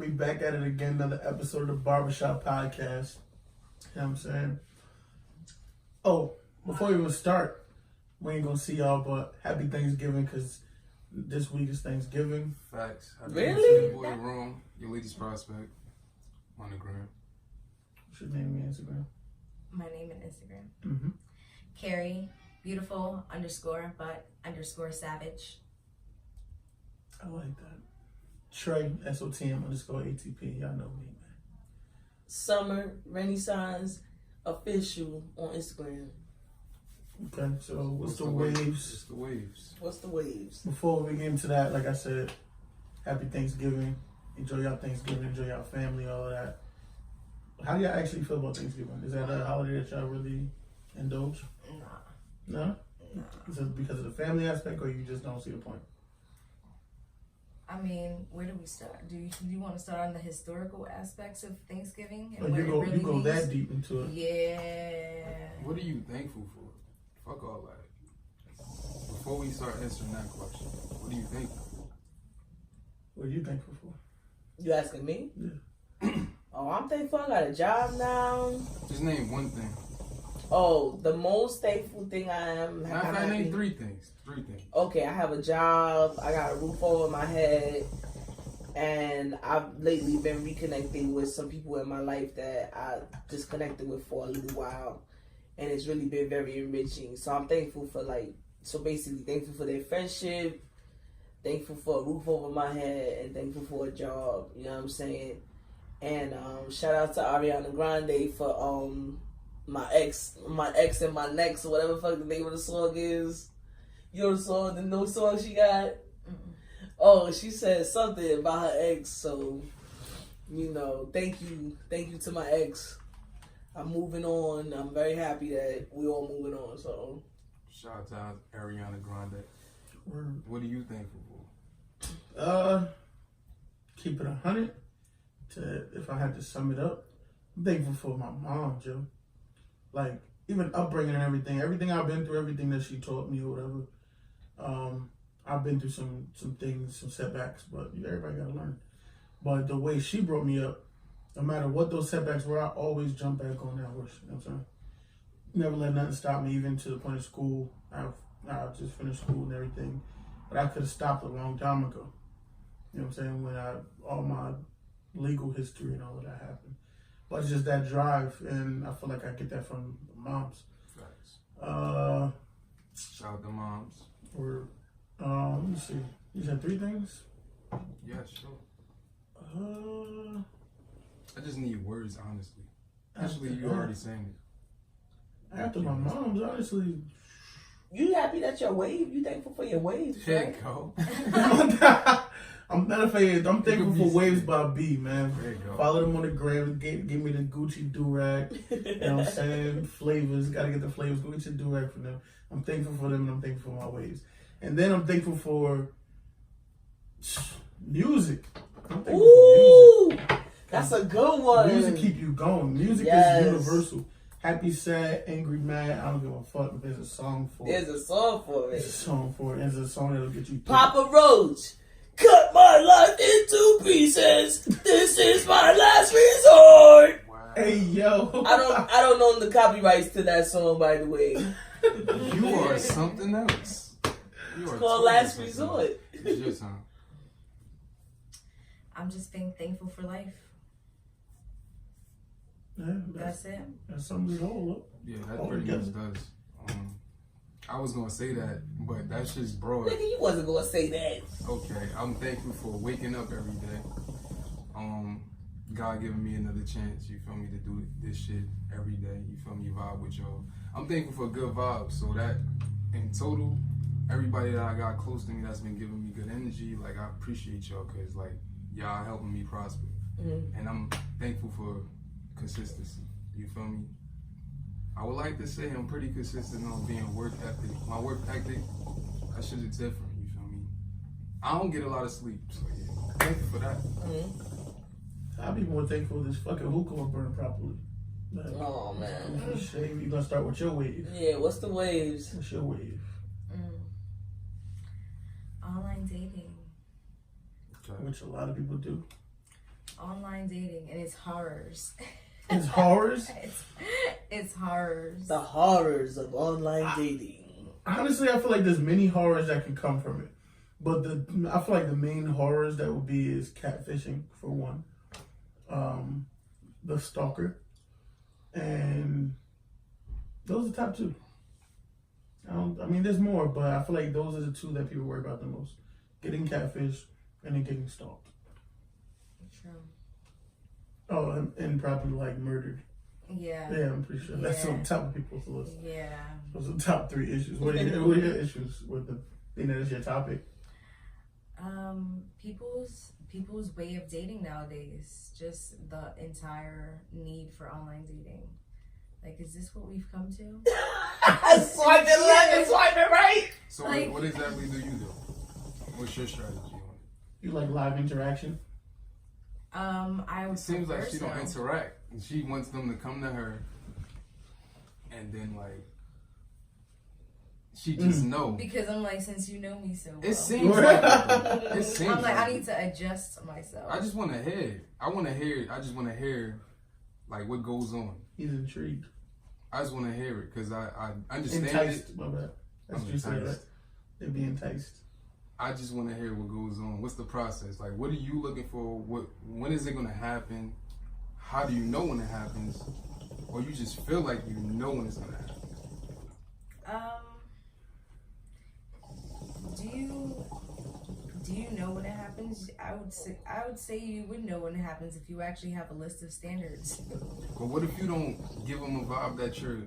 We back at it again, another episode of the Barbershop Podcast. You know what I'm saying? Oh, before we even start, we ain't gonna see y'all, but happy Thanksgiving, because this week is Thanksgiving. Facts. Really? Boy, wrong. Your latest prospect on the gram. What's your name on Instagram? My name and Instagram. Mm-hmm. Carrie, beautiful _but _savage. I like that. Trey, SOTM_ATP. Y'all know me, man. Summer Renaissance Official on Instagram. Okay, so what's the waves? What's the waves? What's the waves? Before we get into that, like I said, happy Thanksgiving. Enjoy y'all Thanksgiving. Enjoy y'all family, all of that. How do y'all actually feel about Thanksgiving? Is that a holiday that y'all really indulge? No? No. Is it because of the family aspect, or you just don't see the point? I mean, where do we start? Do you want to start on the historical aspects of Thanksgiving? Like you go that deep into it. Yeah. What are you thankful for? Fuck all that. Before we start answering that question, what are you thankful for? What are you thankful for? You asking me? Yeah. Oh, I'm thankful I got a job now. Just name one thing. Oh, the most thankful thing I am. Matter of fact, name three things. Okay, I have a job. I got a roof over my head. And I've lately been reconnecting with some people in my life that I disconnected with for a little while. And it's really been very enriching. So I'm thankful for basically thankful for their friendship, thankful for a roof over my head, and thankful for a job. You know what I'm saying? And shout out to Ariana Grande for my ex and my next, or whatever the fuck the name of the song is. You know the song, the new song she got? Mm-mm. Oh, she said something about her ex, so, thank you to my ex. I'm moving on. I'm very happy that we all moving on, so. Shout out to Ariana Grande. Word. What are you thankful for? Keep it 100. If I had to sum it up, I'm thankful for my mom, Joe. Like, even upbringing and everything I've been through, everything that she taught me or whatever. I've been through some things, some setbacks, but everybody gotta learn. But the way she brought me up, no matter what those setbacks were, I always jump back on that horse. You know what I'm saying? Never let nothing stop me, even to the point of school. I just finished school and everything, but I could have stopped a long time ago. You know what I'm saying? When all my legal history and all of that happened. But it's just that drive, and I feel like I get that from moms. Facts. Shout out to moms. Let me see. You said 3 things? Yeah, sure. I just need words, honestly. Actually, you already saying it. After my mom's, honestly. You happy that your wave? You thankful for your waves, right? There you go. I'm thankful for Waves by B, man. There you go. Follow them on the gram. Give me the Gucci do-rag. You know what I'm saying? Flavors. Gotta get the flavors. Go get your do-rag for them. I'm thankful for them, and I'm thankful for my waves. And then I'm thankful for music. I'm thankful for music. That's a good one. Music keep you going. Music is universal. Happy, sad, angry, mad. I don't give a fuck if there's a song for it. There's a song for it. There's a song for it. There's a song that'll get you through. Papa Roach, cut my life into pieces. This is my last resort. Wow. Hey, yo. I don't own the copyrights to that song, by the way. You are something else. It's called Last Resort. It's your time. I'm just being thankful for life. Yeah, That's it. That sums it all up. Yeah, that pretty much does. I was gonna say that, but that's just broad. Nigga, you wasn't gonna say that. Okay, I'm thankful for waking up every day. God giving me another chance, you feel me, to do this shit every day. You feel me, vibe with y'all. I'm thankful for good vibes, so that in total, everybody that I got close to me that's been giving me good energy, like, I appreciate y'all, because like y'all helping me prosper. Mm-hmm. And I'm thankful for consistency. You feel me? I would like to say I'm pretty consistent on being work ethic. My work ethic, that shit is different. You feel me? I don't get a lot of sleep, so yeah. Thankful for that. Mm-hmm. I'd be more thankful this fucking hookah will burn properly. Like, Oh, man. Shave, you're gonna start with your wave. Yeah, what's the waves? What's your wave? Online dating. Okay. Which a lot of people do. Online dating, and it's horrors. It's horrors? It's horrors. The horrors of online dating. Honestly, I feel like there's many horrors that can come from it. But I feel like the main horrors that would be is catfishing, for one. The stalker. And those are the top two. I mean, there's more, but I feel like those are the two that people worry about the most. Getting catfished and then getting stalked. True. Oh, and probably like murdered. Yeah. Yeah, I'm pretty sure. That's on top of people's list. Yeah. Those are the top 3 issues. What are your issues with the thing that is your topic? People's way of dating nowadays. Just the entire need for online dating. Like, is this what we've come to? Swiping left and swiping right. So like, what exactly do you do? What's your strategy on it? You like live interaction? I would. It seems like she don't so. interact. She wants them to come to her, and then like she just know. Because I'm like, since you know me so well. It seems like it. It seems I'm like, like I need to adjust myself. I just want to hear. I just want to hear, like, what goes on. He's intrigued. I just want to hear it because I understand enticed, it. My bad. That's I'm what you said, right? enticed. They be enticed. I just want to hear what goes on. What's the process? Like, what are you looking for? When is it going to happen? How do you know when it happens? Or you just feel like you know when it's going to happen? Do you know when it happens? I would say you would know when it happens if you actually have a list of standards. But what if you don't give them a vibe that you're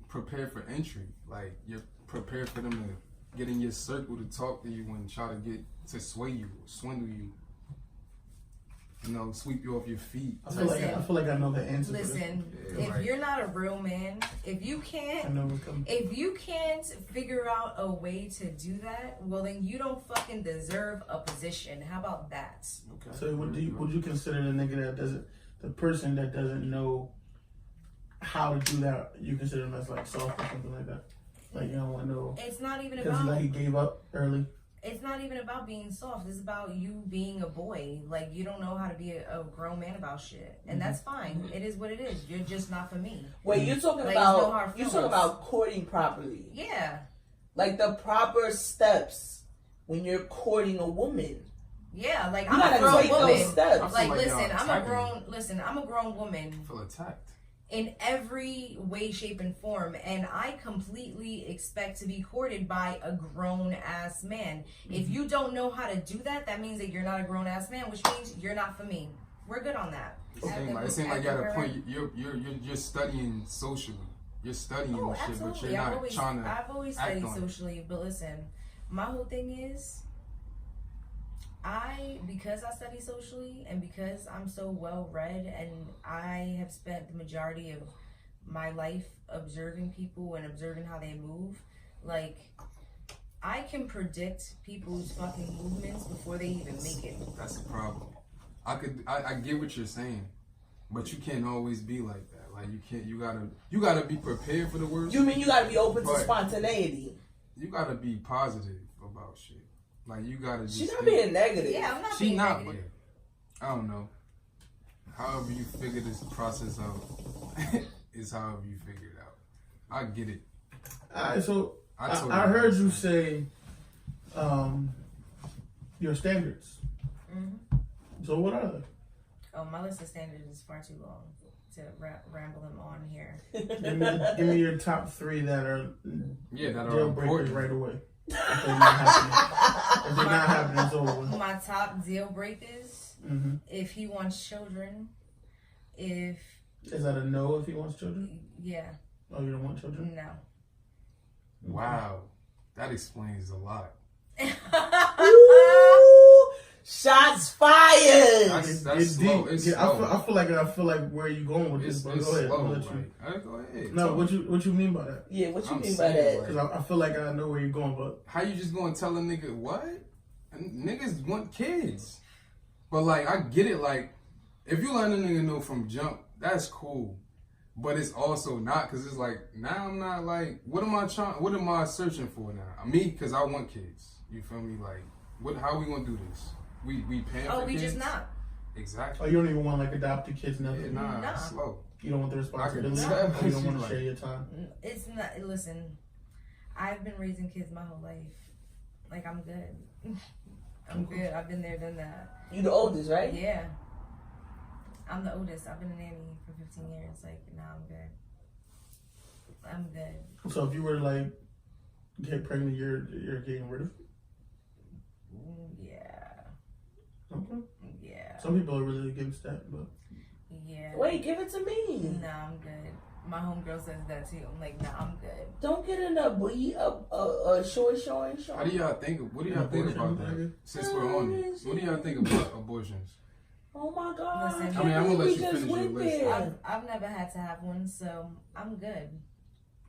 prepared for entry? Like, you're prepared for them to get in your circle to talk to you and try to sway you, swindle you. You know, sweep you off your feet. I feel like I know the answer. Listen, Yeah, if you're not a real man, if you can't figure out a way to do that, well then you don't fucking deserve a position. How about that? Okay. So would you consider the person that doesn't know how to do that? You consider them as like soft or something like that? Like, you don't want to know. It's not even because about. Like he gave up early. It's not even about being soft. It's about you being a boy. Like, you don't know how to be a grown man about shit. And that's fine. It is what it is. You're just not for me. Wait, you're talking Like, about courting properly. Yeah. Like the proper steps when you're courting a woman. Yeah, like, You I'm gotta a grown take woman. those steps. Like, like I'm a grown woman. I feel attacked. In every way, shape, and form, and I completely expect to be courted by a grown-ass man. If you don't know how to do that, that means that you're not a grown-ass man, which means you're not for me. We're good on that. It seems like at a point you're studying socially. You're studying this shit, but you're not trying to. I've always studied socially, but listen, my whole thing is, because I study socially and because I'm so well read and I have spent the majority of my life observing people and observing how they move, like, I can predict people's fucking movements before they even make it. That's the problem. I get what you're saying, but you can't always be like that. Like, you gotta be prepared for the worst. You mean you gotta be open to spontaneity? You gotta be positive about shit. Like, you gotta just. She's not being negative. Yeah, I'm not being negative. I don't know. However you figure this process out is however you figure it out. I get it. Alright, so I heard you say your standards. Mm-hmm. So what are they? Oh, my list of standards is far too long to ramble them on here. Give me your top 3 that are deal breakers right away. If they're not happening, it's over. My top deal breakers, if he wants children, is that a no if he wants children? Yeah. Oh, you don't want children? No. Wow. That explains a lot. Ooh, shots fired. That's slow. It's slow. I feel like where are you going with this? But go ahead. Go ahead. No, what you mean by that? Yeah, what you mean by that? Because I feel like I know where you're going, but how you just gonna tell a nigga what? And niggas want kids, but like I get it. Like if you let a nigga know from jump, that's cool. But it's also not, because it's like, now I'm not like, what am I searching for now? Me, because I want kids. You feel me? Like, how we gonna do this? We paying for kids? We just not. Exactly. Oh, you don't even want like adopted kids, Yeah, nothing. nah, it's slow. You don't want the responsibility. tell. You don't want to share your time. It's not. Listen, I've been raising kids my whole life. Like, I'm good. I'm good. I've been there, done that. You the oldest, right? Yeah. I'm the oldest. I've been a nanny for 15 years. Like, nah, I'm good. I'm good. So if you were to like get pregnant, you're getting rid of it? Yeah. Okay. Yeah. Some people are really against that, but Yeah. Wait, give it to me. Nah, I'm good. My homegirl says that too. I'm like, nah, I'm good. Don't get in a short. How do y'all think? What do y'all think about that? Since we're on it, what do y'all think about abortions? Oh my God! Listen, I mean, I'm gonna let you finish your went list. there. I've never had to have one, so I'm good.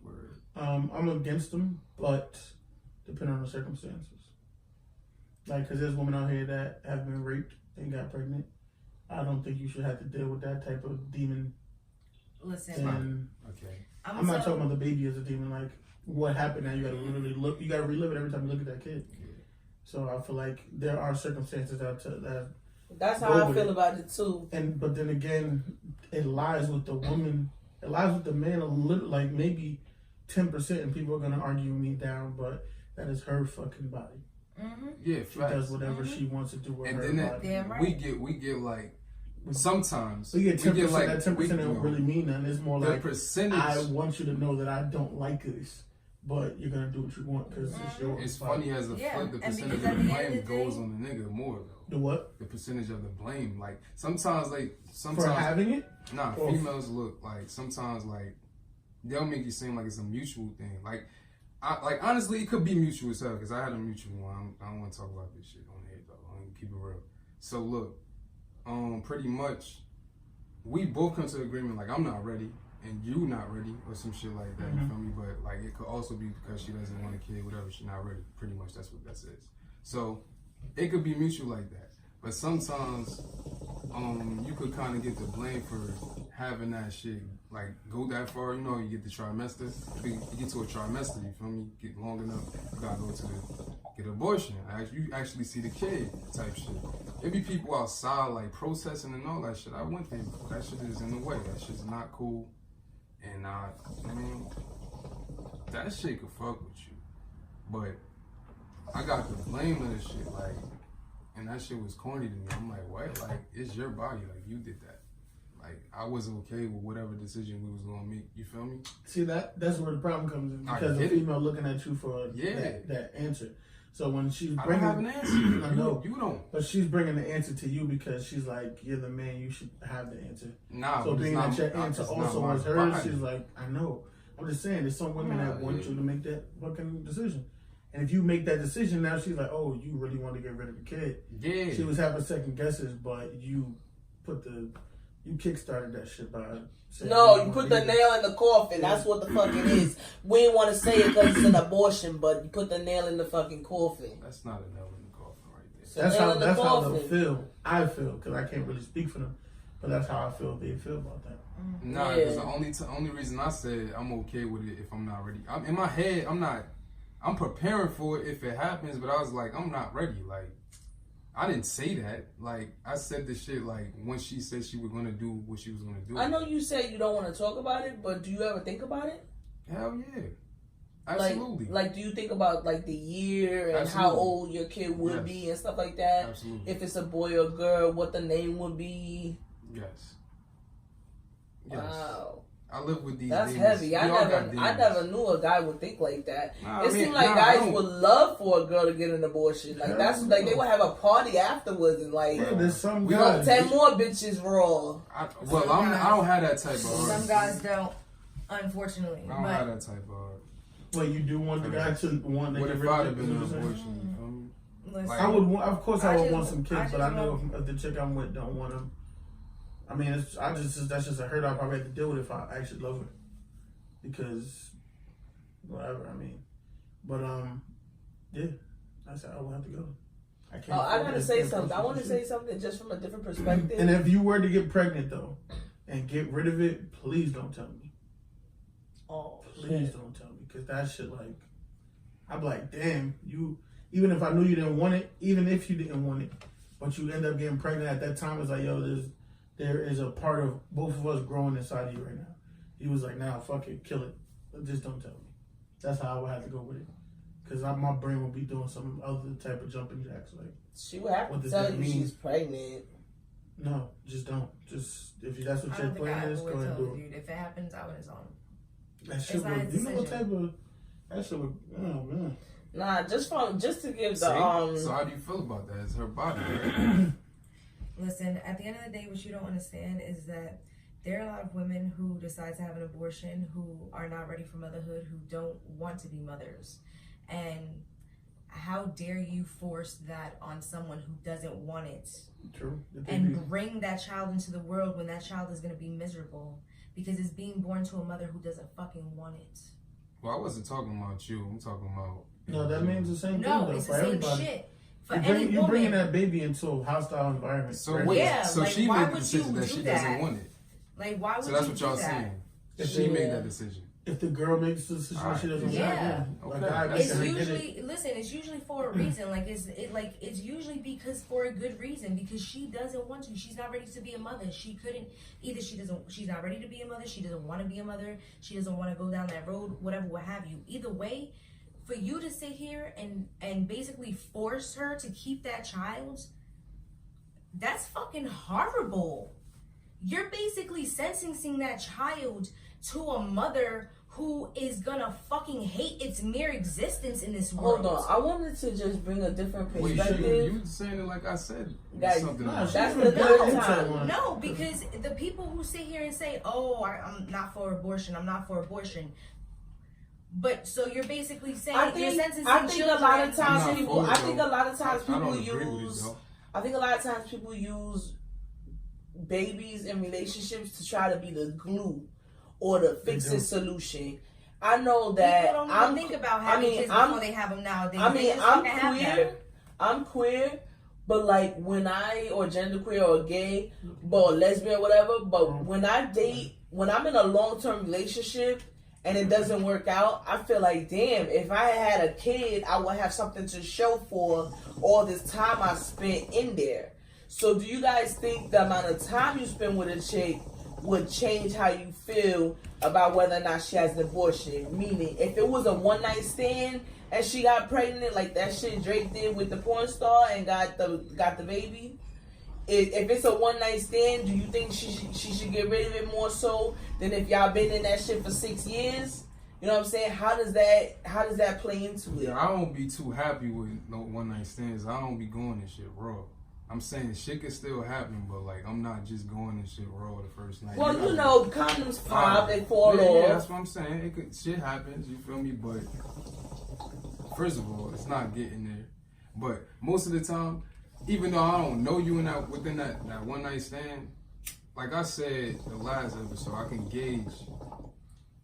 Word. I'm against them, but depending on the circumstances. Like, cause there's women out here that have been raped and got pregnant. I don't think you should have to deal with that type of demon. Listen, And Okay. I'm not talking about the baby as a demon. Like, what happened now? You gotta literally look. You gotta relive it every time you look at that kid. Yeah. So I feel like there are circumstances that That's Go how I with feel it. about it too. but then again, it lies with the woman. It lies with the man a little, like maybe 10%, and people are gonna argue me down, but that is her fucking body. Mm-hmm. Yeah, She facts. does whatever she wants to do with And her then body. Damn right. we get like sometimes We get 10%. like That 10% don't no, really mean nothing. It's more the like, percentage. I want you to know that I don't like this, but you're gonna do what you want because it's yours. It's body. funny as a Yeah, flip. The and percentage of because the at the end blame of the goes day- on the nigga more though. The what? The percentage of the blame, like sometimes For having it? nah, Or- females look like sometimes like they'll make you seem like it's a mutual thing. Like honestly, it could be mutual as hell because I had a mutual one. I don't want to talk about this shit on here though. I'm gonna keep it real. So look, pretty much we both come to agreement like I'm not ready and you not ready or some shit like that. You feel me? But like it could also be because she doesn't want a kid, whatever. She's not ready. Pretty much that's what that says. So it could be mutual like that. But sometimes you could kind of get the blame for having that shit like go that far. You know, you get the trimester. You get to a trimester. You feel me? Get long enough. You gotta go to get an abortion. You actually see the kid type shit. There be people outside like protesting and all that shit. I went there. That shit is in the way. That shit's not cool. And I mean, that shit could fuck with you. But I got the blame of this shit, like, and that shit was corny to me. I'm like, what? Like, it's your body. Like, you did that. Like, I was okay with whatever decision we was gonna make. You feel me? See, that's where the problem comes in I because the get it. female looking at you for Yeah. that answer. So when she's I don't bringing, have an answer. I know. You don't. But she's bringing the answer to you because she's like, you're the man, you should have the answer. Nah, So but being it's not, that your answer it's not also my was hers, body. she's like, I know. I'm just saying, there's some women that want yeah. you to make that fucking decision. And if you make that decision, now she's like, oh, you really want to get rid of the kid. Yeah. She was having second guesses, but you kickstarted that shit by saying, No, don't you put wanna the do that. nail in the coffin. That's what the fuck it is. We didn't want to say it because it's an abortion, but you put the nail in the fucking coffin. That's not a nail in the coffin right there. So That's nail how in the they'll coffin. feel. I feel, because I can't really speak for them. But that's how I feel they feel about that. Nah, Yeah. because the only reason I said I'm okay with it if I'm not ready. In my head, I'm preparing for it if it happens, but I was like, I'm not ready. Like, I didn't say that. Like, I said this shit like when she said she was gonna do what she was gonna do. I know you said you don't want to talk about it, but do you ever think about it? Hell yeah. Absolutely. Like, do you think about like the year and how Absolutely. old your kid would Yes. be and stuff like that? Absolutely. If it's a boy or girl, what the name would be? Yes. Wow, I live with these that's demons. heavy. We I all got never demons. knew a guy would think like that. Nah, It I mean, seemed like nah, I guys don't. would love for a girl to get an abortion. Like Hell that's like they no. would have a party afterwards and like Yeah, there's some We guys. 10 more bitches raw. I don't have that type of Some heart. guys don't, unfortunately. I don't have But that type of heart. Well, you do want the guy to want to What get if rid I'd of have it? been an You know what I'm saying? abortion? You feel me? listen, Like, I would want, of course, I would just- want some I kids, but I just know want- if the chick I'm with don't want them. I mean, that's just a hurt I probably have to deal with if I actually love her, because whatever. I mean, but yeah, that's how I would have to go. I can't. Oh, I gotta say can't something. I want to push say it. something just from a different perspective. And if you were to get pregnant though, and get rid of it, please don't tell me. Oh, Please don't tell me, because that shit, like, I'm like, damn, you. Even if I knew you didn't want it, even if you didn't want it, but you end up getting pregnant at that time. It's like, yo, there is a part of both of us growing inside of you right now. He was like, nah, fuck it, kill it. Just don't tell me. That's how I would have to go with it. Because my brain would be doing some other type of jumping jacks. Like, she would have to tell you she's pregnant. No, just don't. Just, if that's what your plan is, go ahead and do it. If it happens, I would disown him. That shit would, you know what type of, that shit would, oh man. Nah, just to give the, So how do you feel about that? It's her body, right? Listen, at the end of the day, what you don't understand is that there are a lot of women who decide to have an abortion who are not ready for motherhood, who don't want to be mothers. And how dare you force that on someone who doesn't want it? True. And bring that child into the world when that child is going to be miserable because it's being born to a mother who doesn't fucking want it. Well, I wasn't talking about you. I'm talking about... No, that means the same thing, No, though, it's for the same everybody. shit. For any woman. You're bringing that baby into a hostile environment. So, right? wait, Yeah, so like, she why made the would decision you that do she that? doesn't want it. Like, why would So that's you what do y'all that? saying. If She they- made that decision. If the girl makes the decision, she doesn't Yeah. want it. Okay. Like, It's usually it's usually for a reason. Like it's usually because for a good reason because she doesn't want to. She's not ready to be a mother. She couldn't either. She's not ready to be a mother. She doesn't want to be a mother. She doesn't want to go down that road. Whatever, what have you. Either way, for you to sit here and basically force her to keep that child, that's fucking horrible. You're basically sentencing that child to a mother who is gonna fucking hate its mere existence in this world. Hold on, I wanted to just bring a different Wait, perspective. you saying it like I said Guys, something. nah, else. That's the third time. No, because the people who sit here and say, "Oh, I'm not for abortion. I'm not for abortion," but so you're basically saying I you're think sentencing a children. lot of times I'm not people. for it, I think a though. lot of times I don't people agree with it, use. though. I think a lot of times people use babies in relationships to try to be the glue or the fix it solution. I know that People don't even think about having kids before they have them nowadays. I They mean, just I'm fucking have queer. them. I'm queer, but like when or genderqueer or gay, or lesbian, whatever. But when I date, when I'm in a long-term relationship and it doesn't work out, I feel like, damn, if I had a kid, I would have something to show for all this time I spent in there. So do you guys think the amount of time you spend with a chick would change how you feel about whether or not she has an abortion? Meaning, if it was a one-night stand and she got pregnant, like that shit Drake did with the porn star and got the baby, if it's a one-night stand, do you think she should get rid of it more so than if y'all been in that shit for 6 years? You know what I'm saying? How does that play into it? Yeah, I don't be too happy with no one-night stands. I don't be going this shit raw. I'm saying shit can still happen, but like I'm not just going and shit raw the first night. Well, you know, condoms pop, they fall off. Yeah, that's what I'm saying. Shit happens, you feel me? But first of all, it's not getting there. But most of the time, even though I don't know you within that one night stand, like I said the last episode, I can gauge,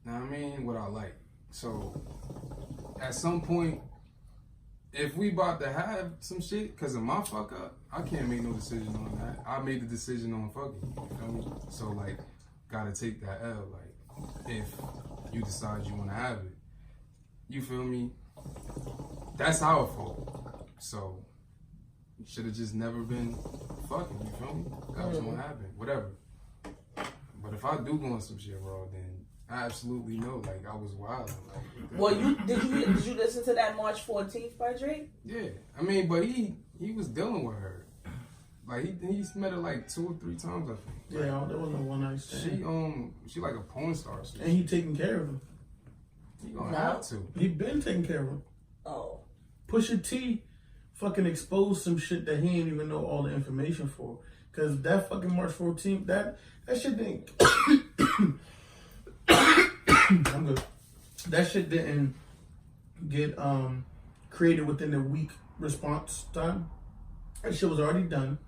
know what I mean, what I like. So at some point, if we about to have some shit because of my fuck up, I can't make no decision on that. I made the decision on fucking, you feel me? So like, gotta take that L. Like, if you decide you want to have it, you feel me? That's our fault. So you should have just never been fucking. You feel me? That was gonna happen. Whatever. But if I do go on some shit raw, then I absolutely know, like, I was wild. Like, Well, did you listen to that March 14th by Drake? Yeah, I mean, but he was dealing with her. Like he met her like 2 or 3 times, I think. Yeah, there wasn't a one night stand. She like a porn star. So and he taking care of him. He gonna have to. He been taking care of him. Oh. Pusha T fucking exposed some shit that he didn't even know all the information for. Cause that fucking March 14th, that shit didn't. I'm good. That shit didn't get created within the week response time. That shit was already done.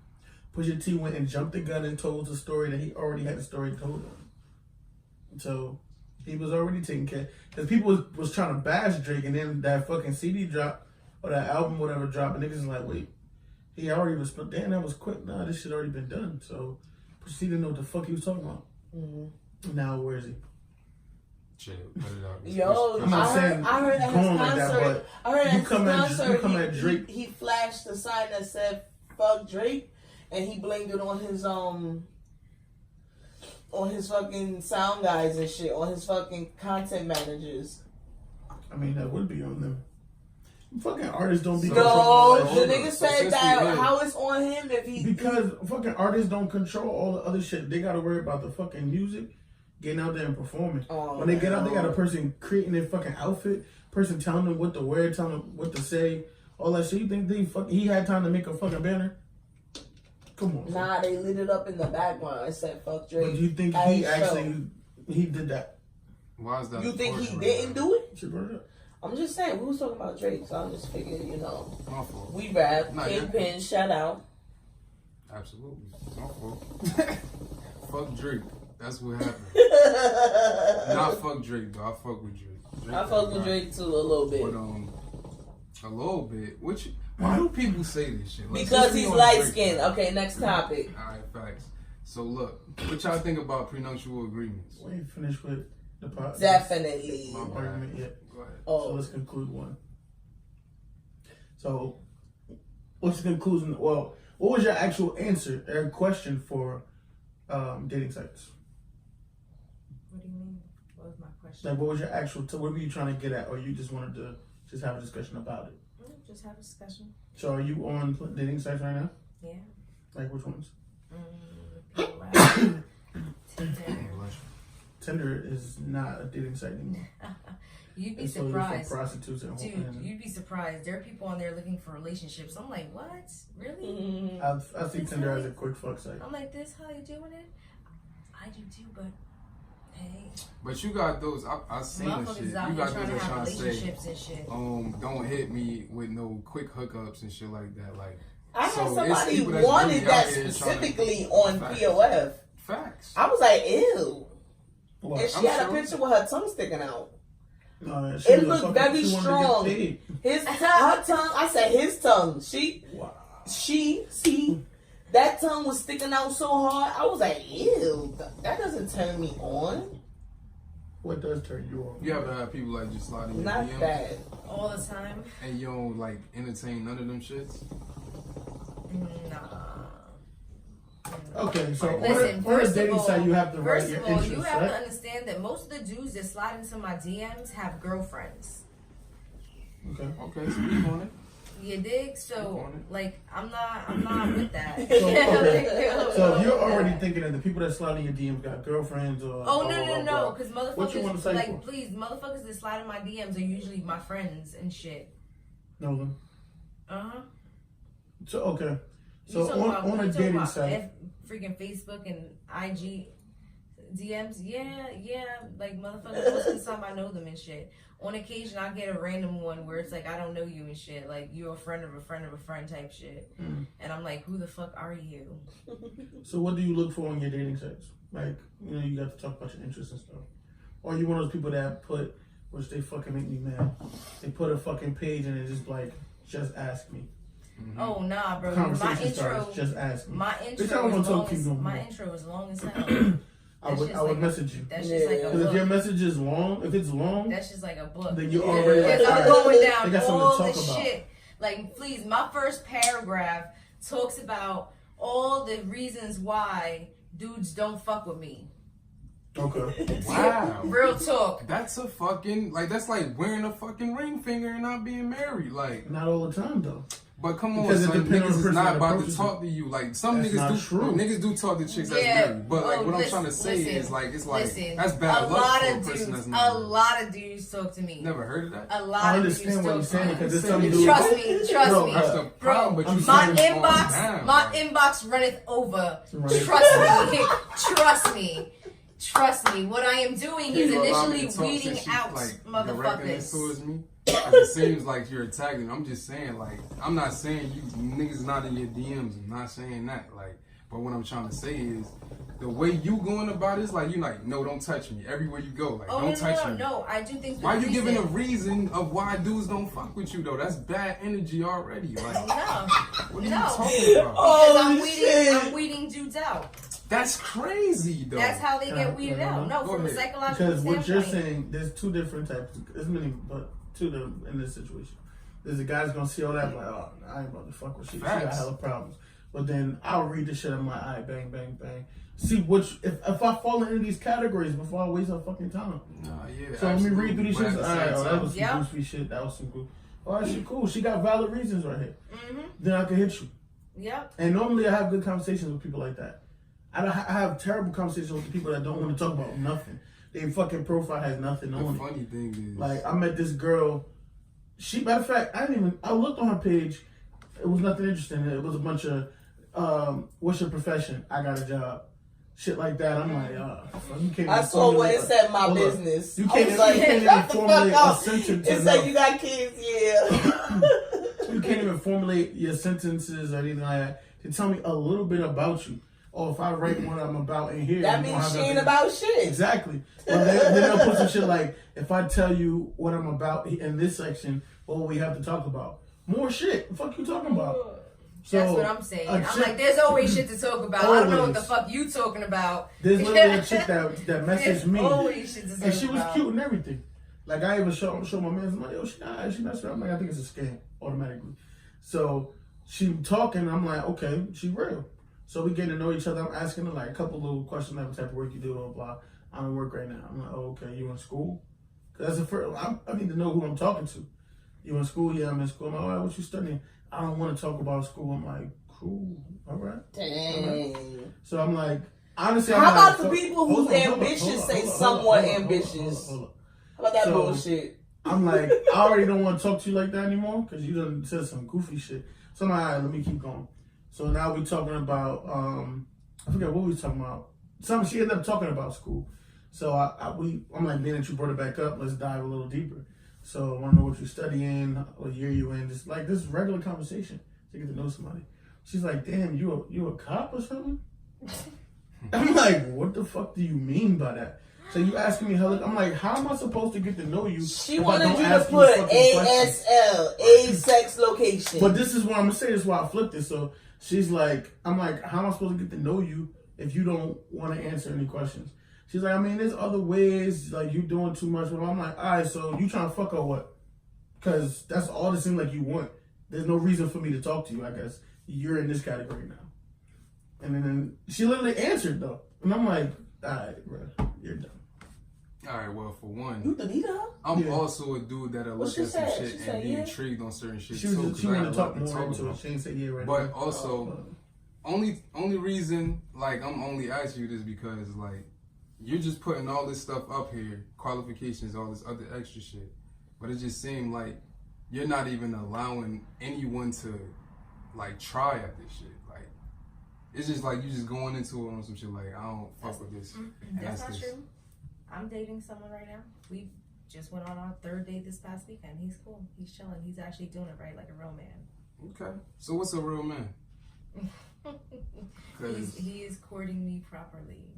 Pusha T went and jumped the gun and told the story that he already had the story told him. So he was already taking care. Because people was trying to bash Drake, and then that fucking CD drop or that album, whatever, dropped, and niggas is like, wait, he already was. Damn, that was quick. Nah, this shit already been done. So Pusha T didn't know what the fuck he was talking about. Mm-hmm. Now where is he? Chill, put it out. Yo, I'm not saying I heard at his going like that, concert. but I heard at his concert. you come at Drake. He flashed a sign that said fuck Drake, and he blamed it on his fucking sound guys and shit, on his fucking content managers. I mean, that would be on them. Fucking artists don't be No, controlling the all that nigga shit. said that. How it's on him if he... Because fucking artists don't control all the other shit. They gotta worry about the fucking music, getting out there and performing. Oh, when they get out, they got a person creating their fucking outfit, person telling them what to wear, telling them what to say, all that shit. You think he had time to make a fucking banner? Come on. Nah, they lit it up in the background. It said fuck Drake. But do you think he did that? Why is that? You think he didn't do it? She brought it up. I'm just saying, we was talking about Drake, so I'm just figuring, you know. My fault. We rap, Nah, Kingpin, shout out. Absolutely. My fault. Fuck Drake. That's what happened. Not fuck Drake, though. I fuck with Drake. I fuck with Drake too a little bit. But a little bit. Why do people say this shit? Like, because he's light skinned. Okay, next topic. Alright, facts. So look, what y'all think about prenuptial agreements? We ain't finished with the podcast. Definitely. Argument yet. Go ahead. So let's conclude one. So, what's the conclusion? Well, what was your actual answer or question for dating sites? What do you mean? What was my question? Like, what was your actual? What were you trying to get at, or you just wanted to just have a discussion about it? Just have a discussion. So, are you on dating sites right now? Yeah. Like, which ones? Tinder is not a dating site anymore. You'd be it's surprised. for prostitutes and Dude, you'd be surprised. There are people on there looking for relationships. I'm like, what? Really? I see Tinder as a quick fuck site. I'm like, this how you doing it? I do too, but hey. But you got those, I seen the shit. You got those that trying to say, and shit. Don't hit me with no quick hookups and shit like that. Like, I so had somebody it's people wanted really that out here specifically on POF. Facts. I was like, ew. What? And she had a picture with her tongue sticking out. It looked very strong. Her tongue, I said his tongue. See, that tongue was sticking out so hard. I was like, ew, that doesn't turn me on. What does turn you on? You ever have people like just slide in your Not DMs? bad. All the time? And you don't like entertain none of them shits? Nah. Okay, so listen, on a dating site, you have to write first your of all, interests, you have right? to understand that most of the dudes that slide into my DMs have girlfriends. Okay, speak on it. You dig? So, like, I'm not with that. So you're already thinking that the people that slide in your DMs got girlfriends or... Oh, no, because What you want to motherfuckers, say like, for? please, motherfuckers that slide in my DMs are usually my friends and shit. Know them. Uh-huh. So, okay. So You talking on a you talking dating about site... freaking Facebook and IG DMs, yeah, like motherfuckers most of the time I know them and shit. On occasion I get a random one where it's like I don't know you and shit, like you're a friend of a friend of a friend type shit. And I'm like, who the fuck are you? So what do you look for on your dating sites? Like, you know, you got to talk about your interests and stuff. Or you one of those people that put, which they fucking make me mad, they put a fucking page and it's just like, just ask me. Mm-hmm. Oh nah, bro. Conversation starts, just ask me. My intro is long as hell. I would message you. That's just like a Because book. if your message is long, if it's long, that's just like a book. then you already Because I'm going they down got all something the to talk about. shit. Like, please, my first paragraph talks about all the reasons why dudes don't fuck with me. Okay. Wow. Real talk. That's a fucking, like, that's like wearing a fucking ring finger and not being married. Like, not all the time, though. But come on, Because it son, depends on the niggas is person not that about to approaches talk to you. Like, some That's not niggas do. true. Niggas do talk to chicks that's Yeah. married. But like, what I'm trying to say is, like, it's like that's bad luck for a person that's not. A lot of dudes talk to me. Never heard of that. A lot I of dudes understand what you're talk saying to me. because there's some dudes. Trust me. No, me. That's the problem, but you my saying it's inbox, going down, my like. inbox runneth over. Right. Trust me. What I am doing is You allow me initially to talk weeding since you, out like, directing this motherfuckers. towards me. Like, it seems like you're attacking. I'm just saying, like, I'm not saying you niggas not in your DMs. I'm not saying that. Like, but what I'm trying to say is the way you going about it is like, you like, no, don't touch me. Everywhere you go, like, don't touch me. No, I do things. Why you giving a reason of why dudes don't fuck with you though? That's bad energy already. Like, No. what are you talking about? Because I'm weeding dudes out. That's crazy though. That's how they get weeded out. No, Go from a ahead. psychological Because what you're standpoint. saying, there's two different types. There's many, but two in this situation. there's a guy's gonna see all that, like, oh, I ain't about to fuck with she. She got hella problems. But then I'll read the shit. I'm like, all right, bang, bang, bang. See which if I fall into these categories before I waste our fucking time. Yeah. So let me read through these shit. All right, that was some Yep. goofy shit. That was some good. All right, shit, cool. She got valid reasons right here. Mm-hmm. Then I can hit you. Yep. And normally I have good conversations with people like that. I have terrible conversations with people that don't want to talk about nothing. Their fucking profile has nothing on it. The funny thing is, like, I met this girl. Matter of fact, I looked on her page. It was nothing interesting. It was a bunch of, what's your profession? I got a job. Shit like that. I'm like, you can't. I saw what it said, my business. You can't, like, you can't even formulate a sentence. It said you got kids, yeah. You can't even formulate your sentences or anything like that to tell me a little bit about you. Or if I write what I'm about in here, that means she ain't about shit. Exactly. Well, then they'll put some shit like, if I tell you what I'm about in this section, what we have to talk about? More shit. The fuck you talking about? So, that's what I'm saying. I'm like, there's always shit to talk about. I don't know what the fuck you talking about. There's literally a chick that messaged me. Always shit to talk about. And she was cute and everything. Like, I even show my man, I'm like, yo, she messed around. I'm like, I think it's a scam automatically. So she talking, I'm like, okay, she real. So we get to know each other. I'm asking her like a couple little questions, like what type of work you do, blah, blah. I don't work right now. I'm like, oh, okay, you in school? Cause that's the first, I need to know who I'm talking to. You in school? Yeah, I'm in school. I'm like, all right, what you studying? I don't want to talk about school. I'm like, cool, all right. Dang. All right. So I'm like, honestly, how about the people whose ambitions say somewhat ambitious? How about that bullshit? I'm like, I already don't want to talk to you like that anymore because you done said some goofy shit. So I'm like, all right, let me keep going. So now we're talking about, I forget what we was talking about. Something she ended up talking about school. So I'm like, being that you brought it back up, let's dive a little deeper. So I want to know what you're studying, what year you in, just like this regular conversation to get to know somebody. She's like, damn, you a cop or something? I'm like, what the fuck do you mean by that? So you asking me, I'm like, how am I supposed to get to know you? She wanted you to put ASL, age, sex, location. But this is what I'm gonna say. This is why I flipped it. So she's like, I'm like, how am I supposed to get to know you if you don't want to answer any questions? She's like, I mean, there's other ways. Like, you doing too much. But I'm like, all right, so you trying to fuck or what? Because that's all it seems like you want. There's no reason for me to talk to you. I guess you're in this category now. And then she literally answered though, and I'm like, all right, bro, you're done. All right, well, for one, you deleted her? I'm also a dude that'll look at some shit and be intrigued on certain shit too. She wanted to talk more into it. She didn't say yeah right now. But also, only reason, like, I'm only asking you this because, like, you're just putting all this stuff up here, qualifications, all this other extra shit. But it just seemed like you're not even allowing anyone to, like, try at this shit. Like, it's just like you just going into it on some shit like, I don't fuck with this. That's not true. I'm dating someone right now. We just went on our third date this past weekend. He's cool. He's chilling. He's actually doing it right, like a real man. Okay. So what's a real man? He is courting me properly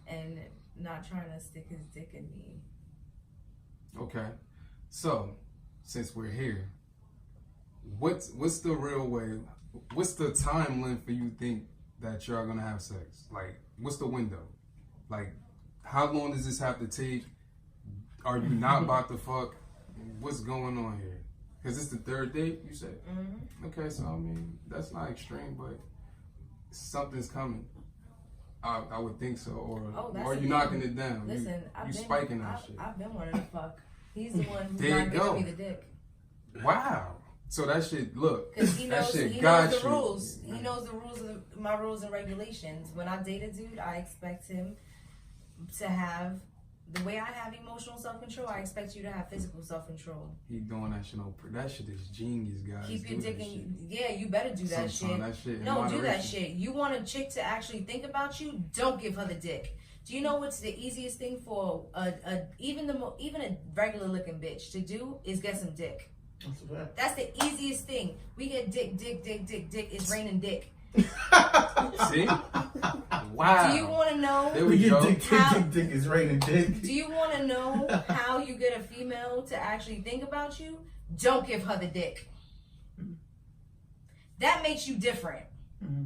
and not trying to stick his dick in me. Okay. So, since we're here, what's the real way? What's the time length for you think that y'all gonna have sex? Like, what's the window? Like, how long does this have to take? Are you not about to fuck? What's going on here? Because it's the third date, you said? Mm-hmm. Okay, so, I mean, that's not extreme, but something's coming. I would think so. Or are you knocking it down? Listen, you spiking that shit. I've been wanting to fuck. He's the one who's there not giving me the dick. Wow. So that shit, look. Because he knows the rules. Mm-hmm. He knows the rules of my rules and regulations. When I date a dude, I expect him to have the way I have emotional self-control. I expect you to have physical self-control. He doing that shit on. That shit is genius, guys. Keep your dick in. Yeah, you better do that shit. No, do that shit. You want a chick to actually think about you? Don't give her the dick. Do you know what's the easiest thing for even a regular looking bitch to do is get some dick. That's the easiest thing. We get dick. It's raining dick. See? Wow. Do you want to know? There we go. Dick is raining dick. Do you want to know how you get a female to actually think about you? Don't give her the dick. That makes you different. Mm-hmm.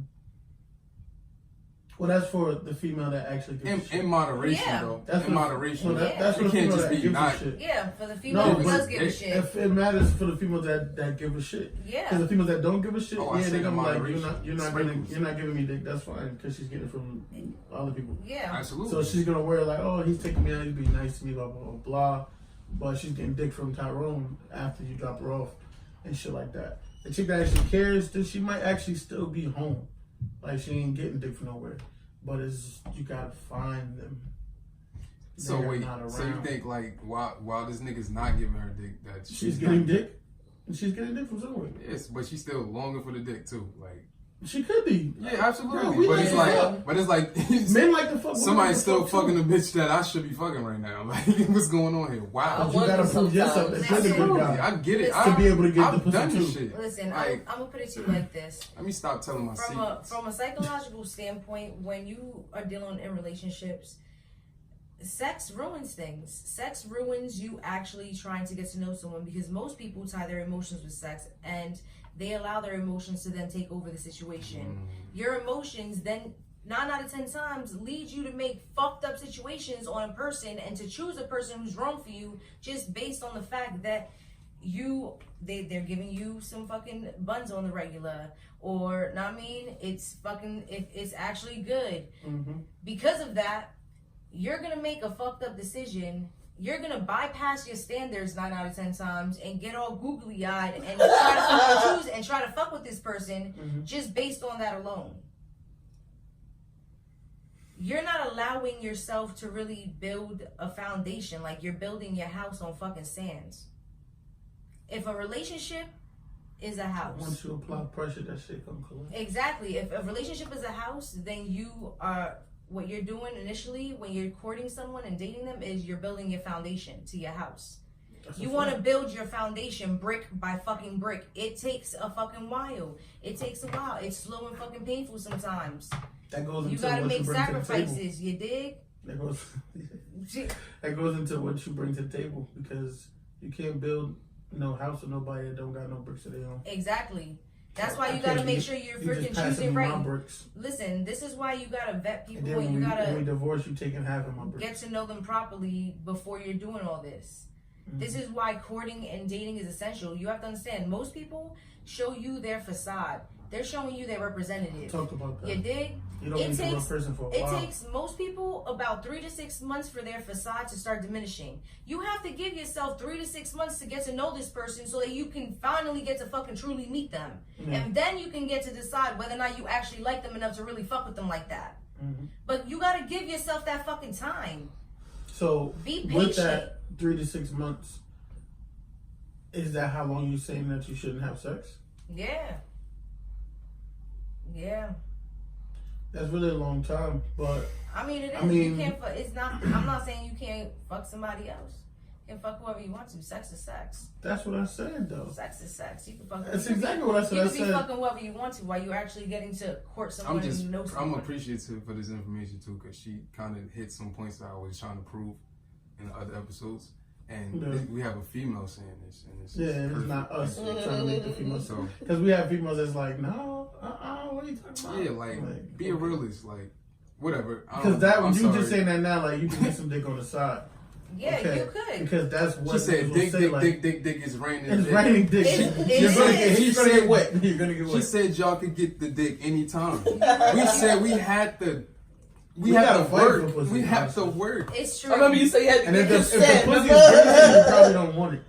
Well, that's for the female that actually gives a shit. In moderation, Yeah. though. That's In for- moderation. Well, that's for It the can't female just that be gives not. a shit. Yeah, for the female No, who but does give a shit. If it matters for the females that give a shit. Yeah. Because the females that don't give a shit, Oh, I yeah, said they're gonna be like, moderation. you're not giving me dick. That's fine, because she's getting it from other people. Yeah. Absolutely. So she's gonna wear like, oh, he's taking me out, he's being nice to me, blah blah blah blah. But she's getting dick from Tyrone after you drop her off and shit like that. The chick that actually cares, then she might actually still be home. Like she ain't getting dick from nowhere. But it's you gotta find them. So They're wait, not so you around. think like while this nigga's not giving her dick, that she's not- getting dick? And she's getting dick from somewhere. Yes, but she's still longing for the dick too. Like She could be. yeah, absolutely. Girl, we but like it's to like, fuck. but it's like Men like to fuck. somebody's still fuck fucking too. a bitch that I should be fucking right now. Like what's going on here? Wow. You gotta prove yourself that you're the good Absolutely, guy. I get it. To be able to get I've the pussy done this too. shit. Listen, Like, I'm gonna put it to you like this. let me stop telling my secrets. From a psychological standpoint, when you are dealing in relationships, sex ruins things. Sex ruins you actually trying to get to know someone, because most people tie their emotions with sex and they allow their emotions to then take over the situation. Your emotions then 9 out of 10 times lead you to make fucked up situations on a person and to choose a person who's wrong for you just based on the fact that they're giving you some fucking buns on the regular, or know what I mean, it's actually good. Mm-hmm. Because of that, you're gonna make a fucked up decision. You're gonna bypass your standards 9 out of 10 times and get all googly eyed and try to fuck with this person just based on that alone. You're not allowing yourself to really build a foundation. Like you're building your house on fucking sands. If a relationship is a house, Once you apply pressure, that shit come collapse. exactly. If a relationship is a house, then you are. What you're doing initially when you're courting someone and dating them is you're building your foundation to your house. You want to build your foundation brick by fucking brick. It takes a fucking while. It's slow and fucking painful sometimes. That goes into You gotta what make you bring to the table. sacrifices. You dig? That goes into what you bring to the table, because you can't build no house with nobody that don't got no bricks of their own. Exactly. That's why you gotta make sure you're freaking choosing my right. bricks. Listen, this is why you gotta vet And people then and you when gotta we divorce, you taking half of my bricks. get to know them properly before you're doing all this. This is why courting and dating is essential. You have to understand, most people show you their facade. They're showing you their representative. Talk about that. You dig? You don't meet the real person for a It while. takes most people about 3 to 6 months for their facade to start diminishing. You have to give yourself 3 to 6 months to get to know this person so that you can finally get to fucking truly meet them. And then you can get to decide whether or not you actually like them enough to really fuck with them like that. But you gotta give yourself that fucking time. So Be with patient. that 3 to 6 months, is that how long you saying that you shouldn't have sex? Yeah. Yeah. That's really a long time, but I mean, it is. I mean- You can't. It's not. I'm not saying you can't fuck somebody else. You can fuck whoever you want to. Sex is sex. that's what I said though. Sex is sex. You can fuck. That's you can exactly what I said. You I can be said fucking whoever you want to while you're actually getting to court someone and know I'm someone. appreciative for this information too, because she kind of hit some points that I was trying to prove in the other episodes. And Yeah. we have a female saying this, and this yeah, is it's perfect. not us trying to make the females. So Because we have females that's like, no, what are you talking about? yeah, like be a realist, like whatever. Because that I'm you sorry. just saying that now, like you can get some dick on the side. Yeah, Okay. you could. Because that's what She said, niggas will "Dick, say, dick, like, dick is raining." It's dick. raining dick. It's- You're gonna it's- get, he's gonna get wet. You're gonna get wet. She said y'all could get the dick anytime. We said we had to. We gotta have to fight for work. pussy, We have to honestly. work. It's I true. remember you said you had to And get if the consent. pussy is dirty, you probably don't want it.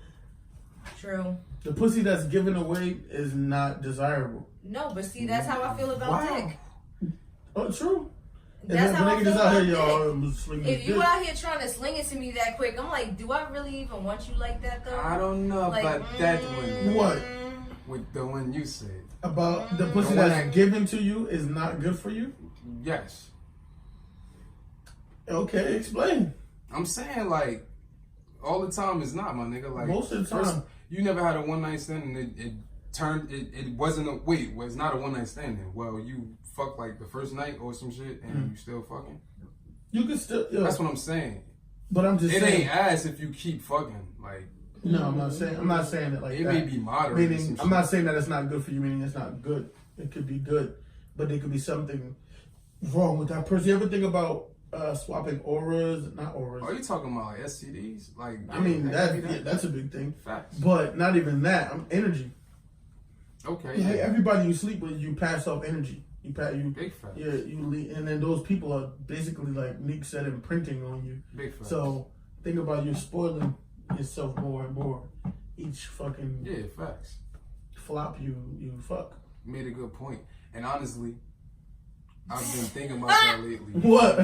True. The pussy that's given away is not desirable. No, but see, that's how I feel about dick. Oh, true. And That's then how the I nigga feel just out about here, dick. y'all, I'm slinging If this you dick. out here trying to sling it to me that quick, I'm like, do I really even want you like that though? I don't know Like, about that one. What? With the one you said. About the pussy The one that's that- given to you is not good for you? Yes. Okay, explain. I'm saying like all the time is not, my nigga. Like Most of the time. first, you never had a one night stand and it turned it wasn't a wait, well, it's not a one night stand then. Well, you fuck like the first night or some shit and you still fucking. You can still, yo, That's what I'm saying. but I'm just It saying. ain't ass if you keep fucking. Like No, I'm not saying it like it that. may be moderate. or Meaning, some I'm not shit. saying that it's not good for you, meaning it's not good. It could be good, but it could be something wrong with that person. You ever think about swapping auras? Not auras. Are you talking about like STDs? Like, I mean, that's a big thing. Facts. But not even that. Energy. Okay. Yeah, everybody you sleep with, you pass off energy. You Big facts. Yeah, and then those people are basically like Nick said, imprinting on you. Big facts. So think about you spoiling yourself more and more. Each fucking facts. Flop you fuck. You made a good point. And honestly, I've been thinking about that lately. What?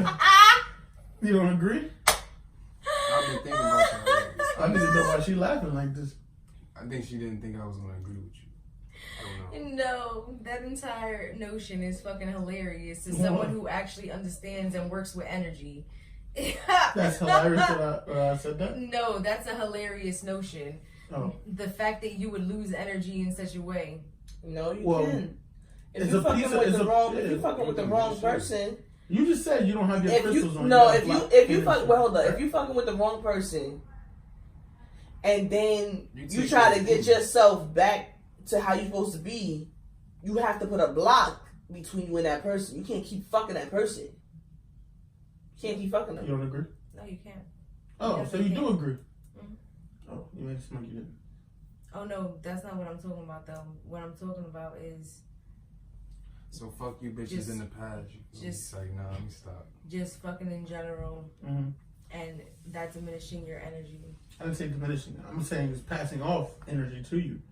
You don't agree? I've been thinking about that lately. I need to know why she laughing like this. I think she didn't think I was gonna agree with you. I don't know. No, that entire notion is fucking hilarious to someone who actually understands and works with energy. That's hilarious that I said that? No, that's a hilarious notion. Oh. The fact that you would lose energy in such a way. No, you Well, can. If it's you're a fucking piece of- with it's the a- wrong, yeah, if you're fucking with the wrong person, You just said you don't have your if crystals you on. no, You if got you block fuck, well, hold up, if you fucking with the wrong person, and then You you take try to that get food. yourself back to how you're supposed to be, you have to put a block between you and that person. You can't keep fucking that person. You can't keep fucking them. You don't agree? No, you can't. Oh, Yes, so I you can. do agree? Mhm. Oh, you made it seem like you didn't. Oh no, that's not what I'm talking about though. What I'm talking about is So fuck you bitches Just- in the past. just- Like, nah, let me stop. just fucking in general, Mm-hmm. and that diminishing your energy. I didn't say diminishing. I'm saying it's passing off energy to you.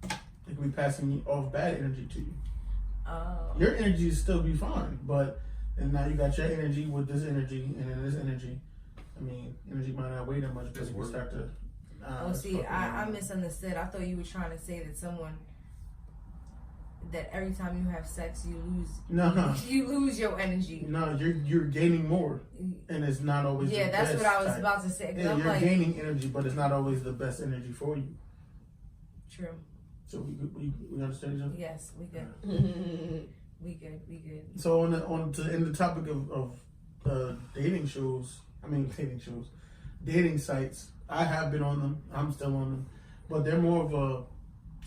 It could be passing off bad energy to you. Oh. Your energy still be fine, but and now you got your energy with this energy and then this energy. I mean, energy might not weigh that much, but Just you can work. start to. Oh, it's see, fucking I annoying. misunderstood. I thought you were trying to say that that every time you have sex, you lose. No. You lose your energy. No, you're gaining more, and it's not always. Yeah, the that's best what I was type. about to say. 'Cause Yeah, I'm you're like, gaining energy, but it's not always the best energy for you. true. So we understand each other. Yes, we good. We good. We good. So in the topic of dating sites. I have been on them. I'm still on them, but they're more of a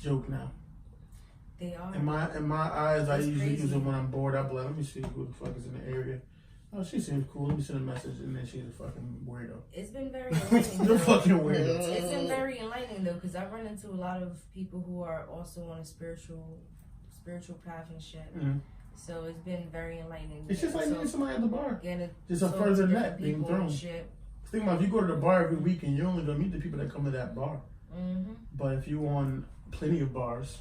joke now. They are. In my eyes, That's I usually crazy. use them when I'm bored. I'm like, let me see who the fuck is in the area. Oh, she seems cool. Let me send a message, and then she's a fucking weirdo. It's been very enlightening. You're though. fucking weirdo. It's been very enlightening though, because I run into a lot of people who are also on a spiritual path and shit. Mhm. So it's been very enlightening. It's just like So, meeting somebody at the bar. getting Just a talk to further different net being people and thrown. shit. Think about if you go to the bar every weekend, you're only gonna meet the people that come to that bar. Mm-hmm. But if you on plenty of bars,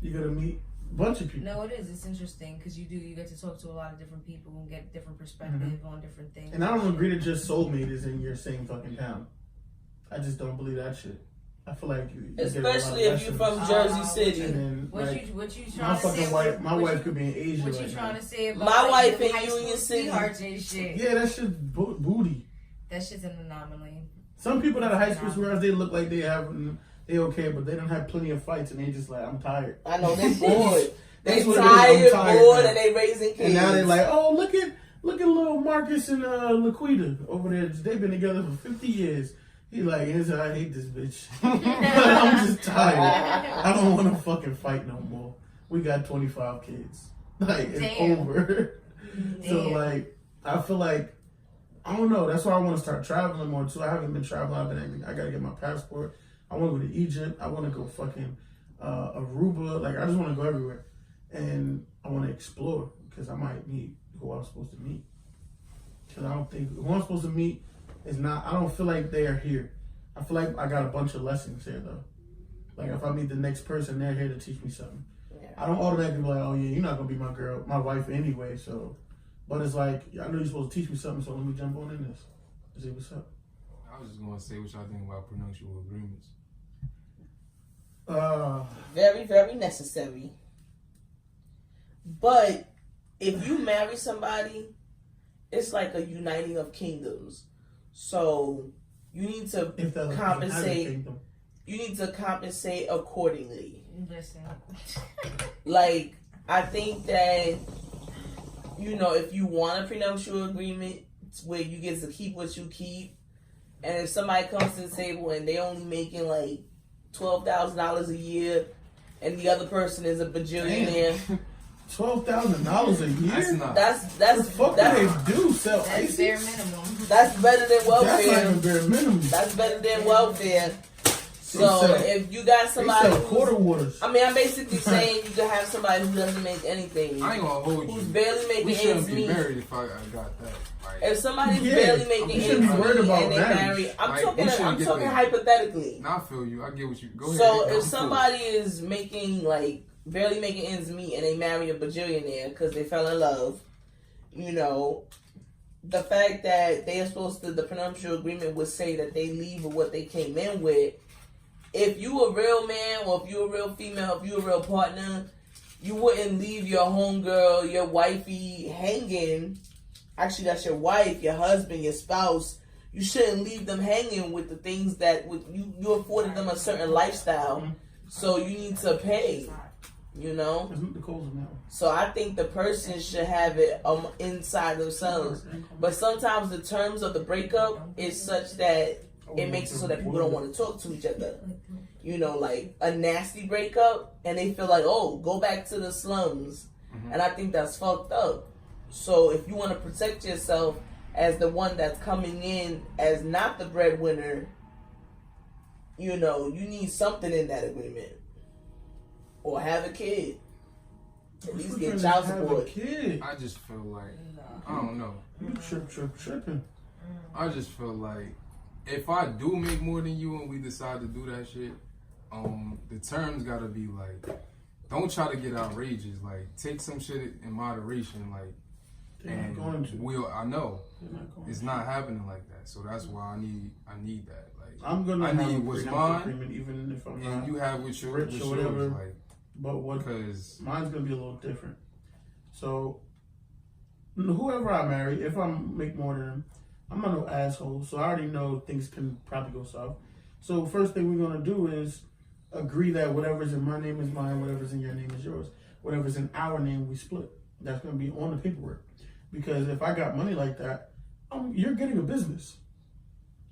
you're gonna meet a bunch of people. No, it is. It's interesting because you get to talk to a lot of different people and get different perspective on different things. And I don't agree that just soulmate is in your same fucking town. I just don't believe that shit. I feel like you get a lot of Especially if you're from Jersey City. And then, What like, you my trying to fucking say? wife, my what wife you- could be in Asia What right you trying now. to say about My like, wife them in high school Union City. sweethearts and shit? Yeah, that shit's booty. That shit's an anomaly. Some people that are high school sweethearts, they look like they okay, but they don't have plenty of fights, and they just like, I'm tired. I know they bored. They That's what it is. tired, I'm tired bored, now. and they raising kids. And now they're like, oh, look at little Marcus and Laquita over there. They've been together for 50 years. He like, I hate this bitch. I'm just tired. I don't want to fucking fight no more. We got 25 kids. Like, it's Damn. over. So Damn. like, I feel like, I don't know. That's why I want to start traveling more too. I haven't been traveling. I gotta get my passport. I want to go to Egypt. I want to go fucking Aruba. Like, I just want to go everywhere. And I want to explore because I might meet who I'm supposed to meet. Because I don't think who I'm supposed to meet is not. I don't feel like they are here. I feel like I got a bunch of lessons here though. Like if I meet the next person, they're here to teach me something. Yeah. I don't automatically be like, oh yeah, you're not gonna be my wife anyway. So, but it's like I know you're supposed to teach me something, so let me jump on in this. See what's up. I was just gonna say what y'all think about prenuptial agreements. Very, very necessary. But if you marry somebody, it's like a uniting of kingdoms. So you need to if that compensate. You need to compensate accordingly. Listen. Like, I think that, if you want a prenuptial agreement where you get to keep what you keep, and if somebody comes to the table and they only making like $12,000 a year, and the other person is a bajillionaire. $12,000 a year. That's not. The fuck they do sell That's ices? bare minimum. That's better than That's not welfare. even bare minimum. That's better than welfare. So sell- if you got They somebody, sell quarter waters. I mean, I'm basically saying you can have somebody who doesn't make anything, I ain't gonna hold you. who's barely We making shouldn't ends be meet. married if I got that. Like, If somebody's Yeah, barely we making shouldn't ends be worried meet about and they marriage. marry, I'm Like, talking we shouldn't get talking there. hypothetically. nah, I feel you. I get what you. Go ahead. So I'm if cool. somebody is making like barely making ends meet and they marry a bajillionaire because they fell in love, you know, the fact that they are supposed to, the prenuptial agreement would say that they leave with what they came in with. If you a real man or if you a real female, if you a real partner, you wouldn't leave your homegirl, your wifey hanging. Actually, that's your wife, your husband, your spouse. You shouldn't leave them hanging with the things that you afforded them a certain lifestyle. So you need to pay, you know? That's Nicole's now. So I think the person should have it inside themselves. But sometimes the terms of the breakup is such that it makes it so that people don't want to talk to each other. You know, like a nasty breakup, and they feel like, oh, go back to the slums. Mm-hmm. And I think that's fucked up. So if you want to protect yourself as the one that's coming in as not the breadwinner, you know, you need something in that agreement. Or have a kid. At least Who's get gonna child have a support. kid? I just feel like I don't know. You tripping. I just feel like if I do make more than you and we decide to do that shit, the terms gotta be like, don't try to get outrageous. Like, take some shit in moderation. Like, They're and not going to. I know They're not going it's to. not happening like that. So that's why I need that. Like, I'm gonna I have need a what's prenuptial mine, agreement, even if I'm and not you have what your rich or whatever. yours, like, But what? because Mine's gonna be a little different. So, whoever I marry, if I make more than him, I'm not no asshole. So I already know things can probably go south. So first thing we're gonna do is agree that whatever's in my name is mine, whatever's in your name is yours. Whatever's in our name, we split. That's gonna be on the paperwork. Because if I got money like that, you're getting a business.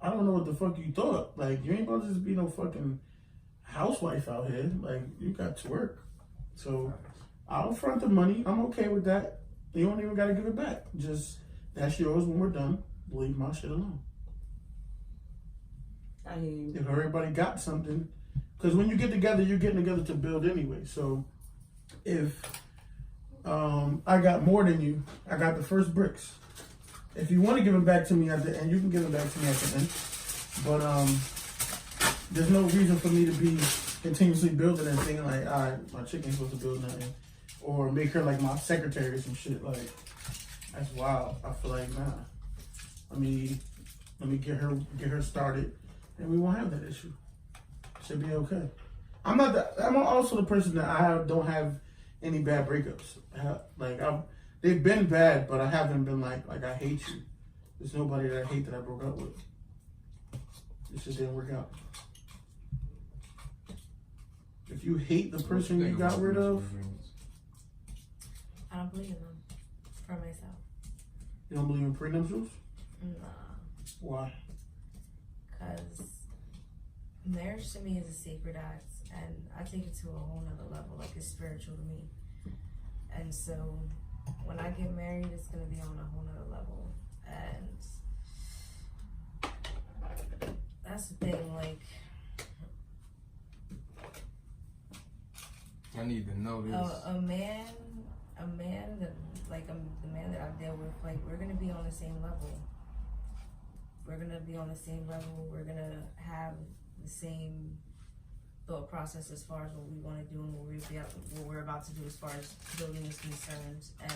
I don't know what the fuck you thought. Like, you ain't about to just be no fucking housewife out here. Like, you got to work. So I'll front the money. I'm okay with that. You don't even gotta give it back. Just, that's yours when we're done. Leave my shit alone. I hear you. If everybody got something, because when you get together, you're getting together to build anyway. So if I got more than you, I got the first bricks. If you want to give them back to me at the end, you can give them back to me at the end. But there's no reason for me to be continuously building and thinking like, all right, my chicken's supposed to build nothing, or make her like my secretary or some shit. Like, that's wild. I feel like, nah. Let me get her started, and we won't have that issue. Should be okay. I'm also the person that don't have any bad breakups. They've been bad, but I haven't been like I hate you. There's nobody that I hate that I broke up with. It just didn't work out. If you hate the person you got rid of, I don't believe in them for myself. you don't believe in prenuptials? Nah. Why? Because marriage to me is a sacred act, and I take it to a whole nother level. Like, it's spiritual to me. And so when I get married, it's going to be on a whole nother level. And that's the thing, like, I need to know this. the man that I deal with, like, we're going to be on the same level. We're going to be on the same level. We're going to have the same thought process as far as what we want to do and what we're about to do as far as building is concerned. And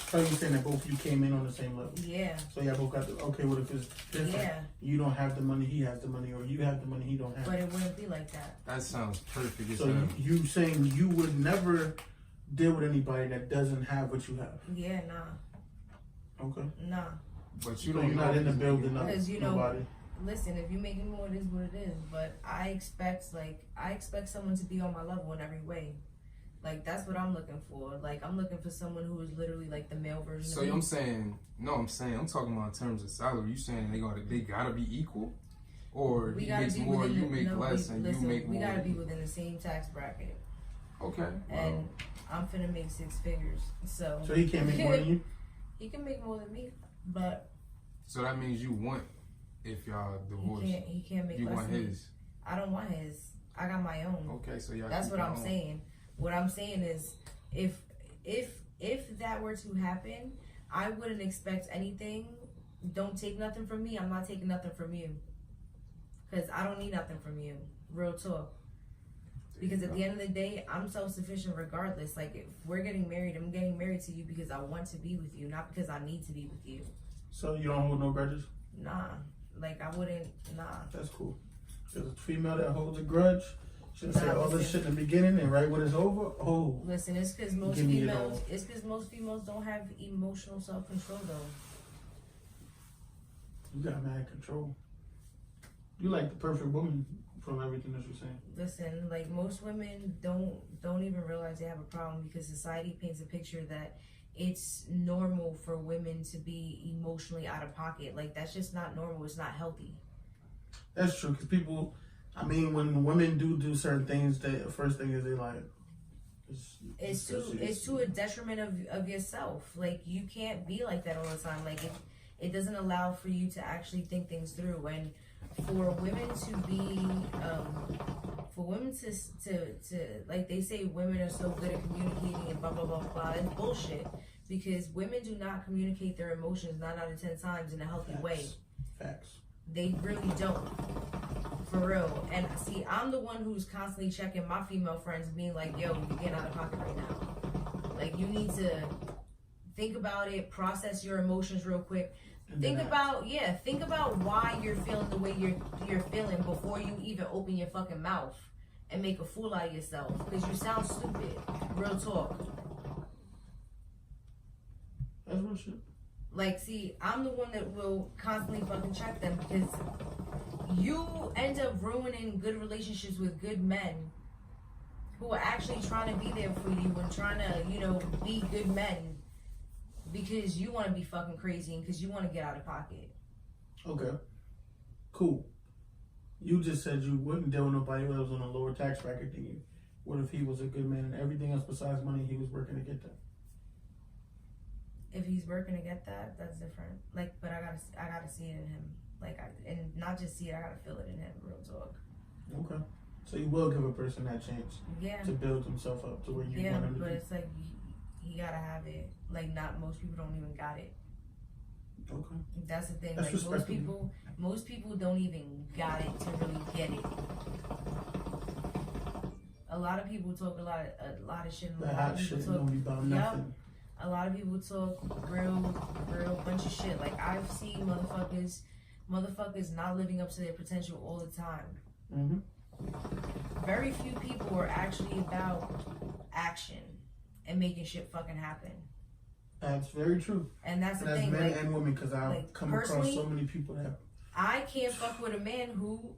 So you saying that both of you came in on the same level? yeah. So y'all both got okay, what if it's different? Yeah. You don't have the money, he has the money, or you have the money, he don't have But it. it wouldn't be like that. That sounds perfect. So you saying you would never deal with anybody that doesn't have what you have? Yeah, nah. Okay. Nah. But you So don't you're know not in the these building niggas. up Because, you know, nobody. Listen, if you're making more, it is what it is. But I expect someone to be on my level in every way. Like, that's what I'm looking for. Like, I'm looking for someone who is literally like the male version So of me. I'm talking about in terms of salary. You saying they gotta be equal, or We he gotta makes be more, within you make less, and listen, you make we more. gotta be within the same tax bracket. Okay. And I'm finna make 6 figures. So he can't make more than you? He can make more than me, but so that means you want, if y'all divorce, he can't make you less want than me. his. I don't want his. I got my own. Okay, so y'all. That's keep what your I'm own. saying. What I'm saying is, if that were to happen, I wouldn't expect anything. Don't take nothing from me. I'm not taking nothing from you. Because I don't need nothing from you. Real talk. Because at the end of the day, I'm self-sufficient regardless. Like, if we're getting married, I'm getting married to you because I want to be with you, not because I need to be with you. So you don't hold no grudges? Nah. Like, I wouldn't, nah. That's cool. There's a female that holds a grudge. She'll say Nah, all this shit in the beginning, and right when it's over, oh. Listen, it's because most Give me it females, all. it's because most females don't have emotional self-control, though. You got mad control. You like the perfect woman from everything that you're saying. Listen, like, most women don't even realize they have a problem because society paints a picture that it's normal for women to be emotionally out of pocket. Like, that's just not normal. It's not healthy. That's true, because people, I mean, when women do certain things, the first thing is they like, It's to a detriment of yourself. Like, you can't be like that all the time. Like, it doesn't allow for you to actually think things through. And for women to be, for women to like, they say women are so good at communicating and blah, blah, blah, blah. It's bullshit. Because women do not communicate their emotions 9 out of 10 times in a healthy way. Facts. They really don't. For real. And see, I'm the one who's constantly checking my female friends and being like, yo, you're getting out of pocket right now. Like, you need to think about it, process your emotions real quick. Think about why you're feeling the way you're feeling before you even open your fucking mouth and make a fool out of yourself. Because you sound stupid. Real talk. That's real shit. Like, see, I'm the one that will constantly fucking check them because you end up ruining good relationships with good men who are actually trying to be there for you and trying to, be good men because you want to be fucking crazy and because you want to get out of pocket. Okay. Cool. You just said you wouldn't deal with nobody who was on a lower tax bracket than you. What if he was a good man and everything else besides money, he was working to get that? If he's working to get that, that's different. Like, but I gotta see it in him. Like, and not just see it, I gotta feel it in him. Real talk. Okay. So you will give a person that chance Yeah. to build himself up to where you want him to but be. it's like he gotta have it. Like, not most people don't even got it. Okay. That's the thing. That's Like, most people don't even got it to really get it. A lot of people talk a lot of shit. That hot shit don't be about nothing. A lot of people talk real bunch of shit. Like, I've seen motherfuckers not living up to their potential all the time. Mm-hmm. Very few people are actually about action and making shit fucking happen. That's very true. And that's the and thing. Men like, and women, because I've like, come across so many people that I can't fuck with a man who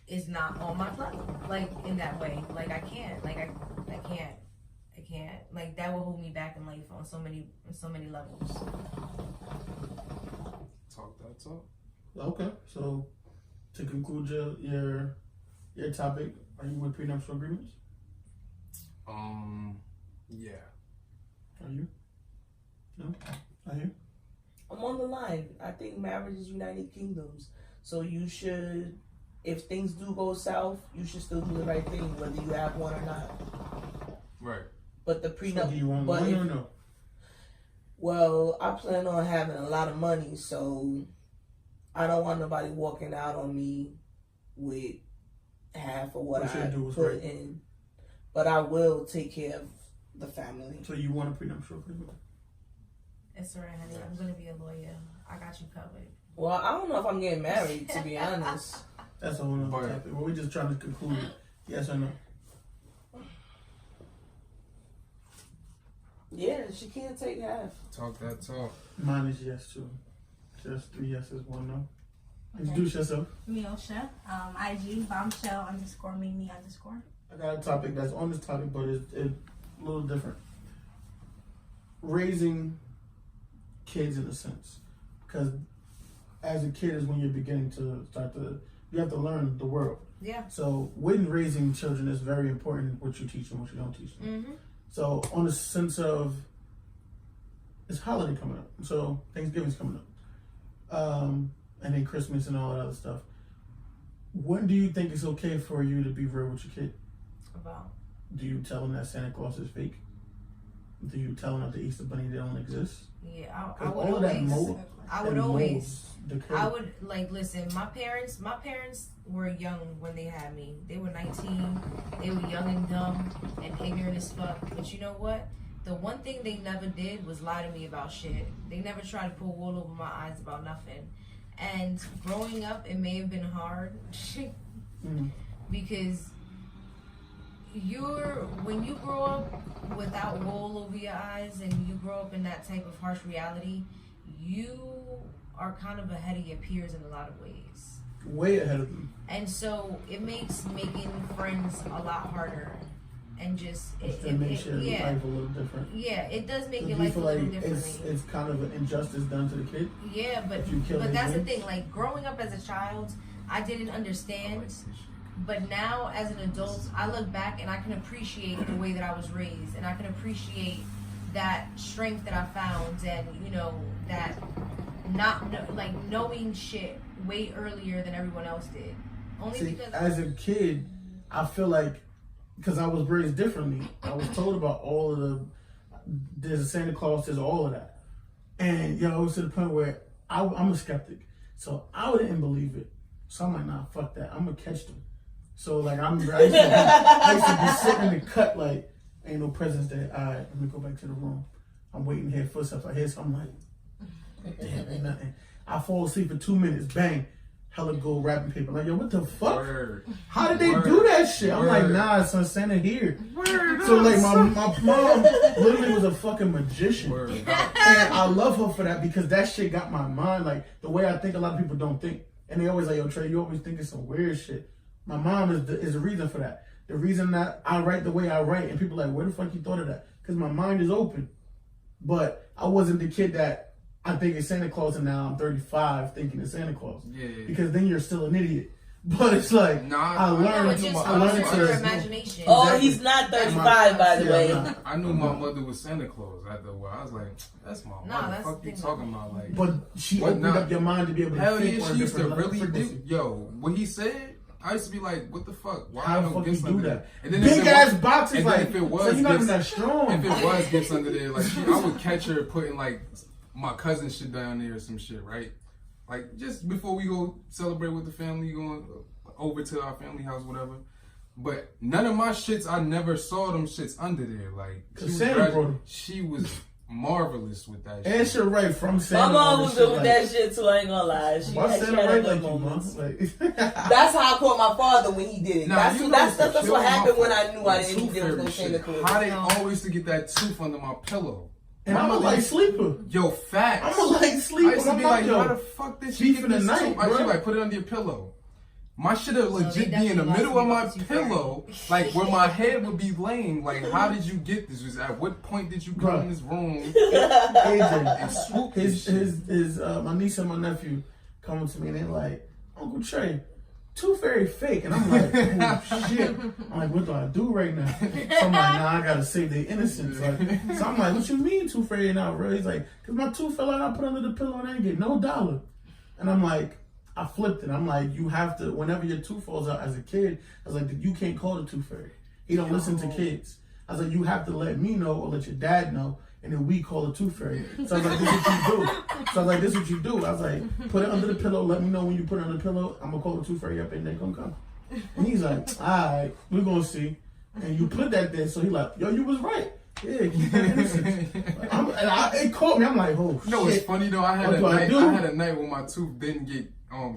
is not on my level. Like, in that way. Like, I can't. Like, I can't. Like, that will hold me back in life on so many levels. Talk that talk. Okay, so to conclude your topic, are you with prenuptial agreements? Yeah. Are you? No? Are you? I'm on the line. I think marriage is United Kingdoms. So you should, if things do go south, you should still do the right thing, whether you have one or not. Right. But the prenup. So do you want one or no? Well, I plan on having a lot of money, so I don't want nobody walking out on me with half of what I put in. But I will take care of the family. So you want a prenuptial agreement? It's alright, honey. I'm gonna be a lawyer. I got you covered. Well, I don't know if I'm getting married, to be honest. That's a whole other topic. Well, we're just trying to conclude it. Yes or no? Yeah, she can't take half. Talk that talk. Mine is yes too. Just 3 yeses, 1 no. Okay. Introduce yourself. Miosha, IG, bombshell _ Mimi _. I got a topic that's on this topic, but it's a little different. Raising kids in a sense. Because as a kid is when you're beginning to start to You have to learn the world. Yeah. So when raising children, it's very important what you teach them, what you don't teach them. Mm-hmm. So on the sense of, it's holiday coming up. So Thanksgiving's coming up. And then Christmas and all that other stuff. When do you think it's okay for you to be real with your kid? About. Do you tell them that Santa Claus is fake? Do you tell them that the Easter Bunny don't exist? Yeah, I would all of that always. I would always. The kid. I would like listen. My parents were young when they had me. They were 19. They were young and dumb and ignorant as fuck. But you know what? The one thing they never did was lie to me about shit. They never tried to pull wool over my eyes about nothing. And growing up, it may have been hard because when you grow up without wool over your eyes and you grow up in that type of harsh reality, you are kind of ahead of your peers in a lot of ways. Way ahead of them. And so it makes making friends a lot harder. And just it makes your life a little different. Yeah, it does make So your you life a feel little like differently. it's kind of an injustice done to the kid. Yeah, but that's the thing. Like growing up as a child, I didn't understand. But now as an adult, I look back and I can appreciate the way that I was raised, and I can appreciate that strength that I found, and that knowing shit way earlier than everyone else did. Only because as a kid, I feel like, because I was raised differently, I was told about all of there's a Santa Claus, there's all of that. And, it was to the point where I'm a skeptic. So I didn't believe it. So I'm like, nah, fuck that. I'm going to catch them. So, like, I used to be sitting in the cut, like, ain't no presents there. All right, let me go back to the room. I'm waiting to hear footsteps. I hear something like, damn, ain't nothing. I fall asleep for 2 minutes, bang. Hella gold wrapping paper. Like, yo, what the fuck? Word. How did they do that shit? I'm like, nah, son, Santa here. Word. So, like, my mom literally was a fucking magician. Word. And I love her for that because that shit got my mind, like, the way I think a lot of people don't think. And they always like, yo, Trey, you always thinking some weird shit. My mom is the reason for that. The reason that I write the way I write, and people are like, where the fuck you thought of that? Because my mind is open. But I wasn't the kid that I think it's Santa Claus, and now I'm 35 thinking it's Santa Claus. Yeah. Because then you're still an idiot. But it's like, I learned to imagination. Oh, exactly. He's not 35, by the way. I knew my mother was Santa Claus after a while. I was like, that's my mother. What the fuck you talking about? Like, but she opened up your mind to be able to hell think yeah, she used to really do. Yo, what he said, I used to be like, what the fuck? Why how the fuck you do that? And then big ass boxes, like, if it was, so you're not even that strong. If it was gifts under there, like, I would catch her putting, like, my cousin shit down there or some shit, right? Like, just before we go celebrate with the family, going over to our family house, whatever. But none of my shits, I never saw them shits under there. Like, she was marvelous with that shit. And she'll write from Santa. My mom was good with that shit too, I ain't gonna lie. Why Santa write like you, Mom? That's how I caught my father when he did it. That's what happened when I knew I didn't get no Santa Claus. How they always to get that tooth under my pillow. And I'm a light sleeper. Yo, facts. I'm a light sleeper. I used to be like, why the fuck did she get this tooth? I used to like put it under your pillow. My shit would legit be in the middle of my pillow, like where my head would be laying. Like, how did you get this? At what point did you come in this room and swoop his my niece and my nephew coming to me and they're like, Uncle Trey, Tooth Fairy fake. And I'm like, oh shit. I'm like, what do I do right now? So I'm like, nah, I gotta save their innocence. Like, so I'm like, what you mean Tooth Fairy not real? He's like, cause my tooth fell out, I put it under the pillow and I ain't get no dollar. And I'm like, I flipped it. I'm like, you have to, whenever your tooth falls out as a kid, I was like, you can't call the Tooth Fairy. He don't listen to kids. I was like, you have to let me know or let your dad know, and then we call the Tooth Fairy. So I was like, this is what you do. So I was like, this is what you do. I was like, put it under the pillow. Let me know when you put it under the pillow. I'm going to call the Tooth Fairy up and they're going to come. And he's like, all right, we're going to see. And you put that there. So he like, yo, you was right. Yeah, keep that innocence. It caught me. I'm like, oh, shit. No, it's funny though. I had a night when my tooth didn't get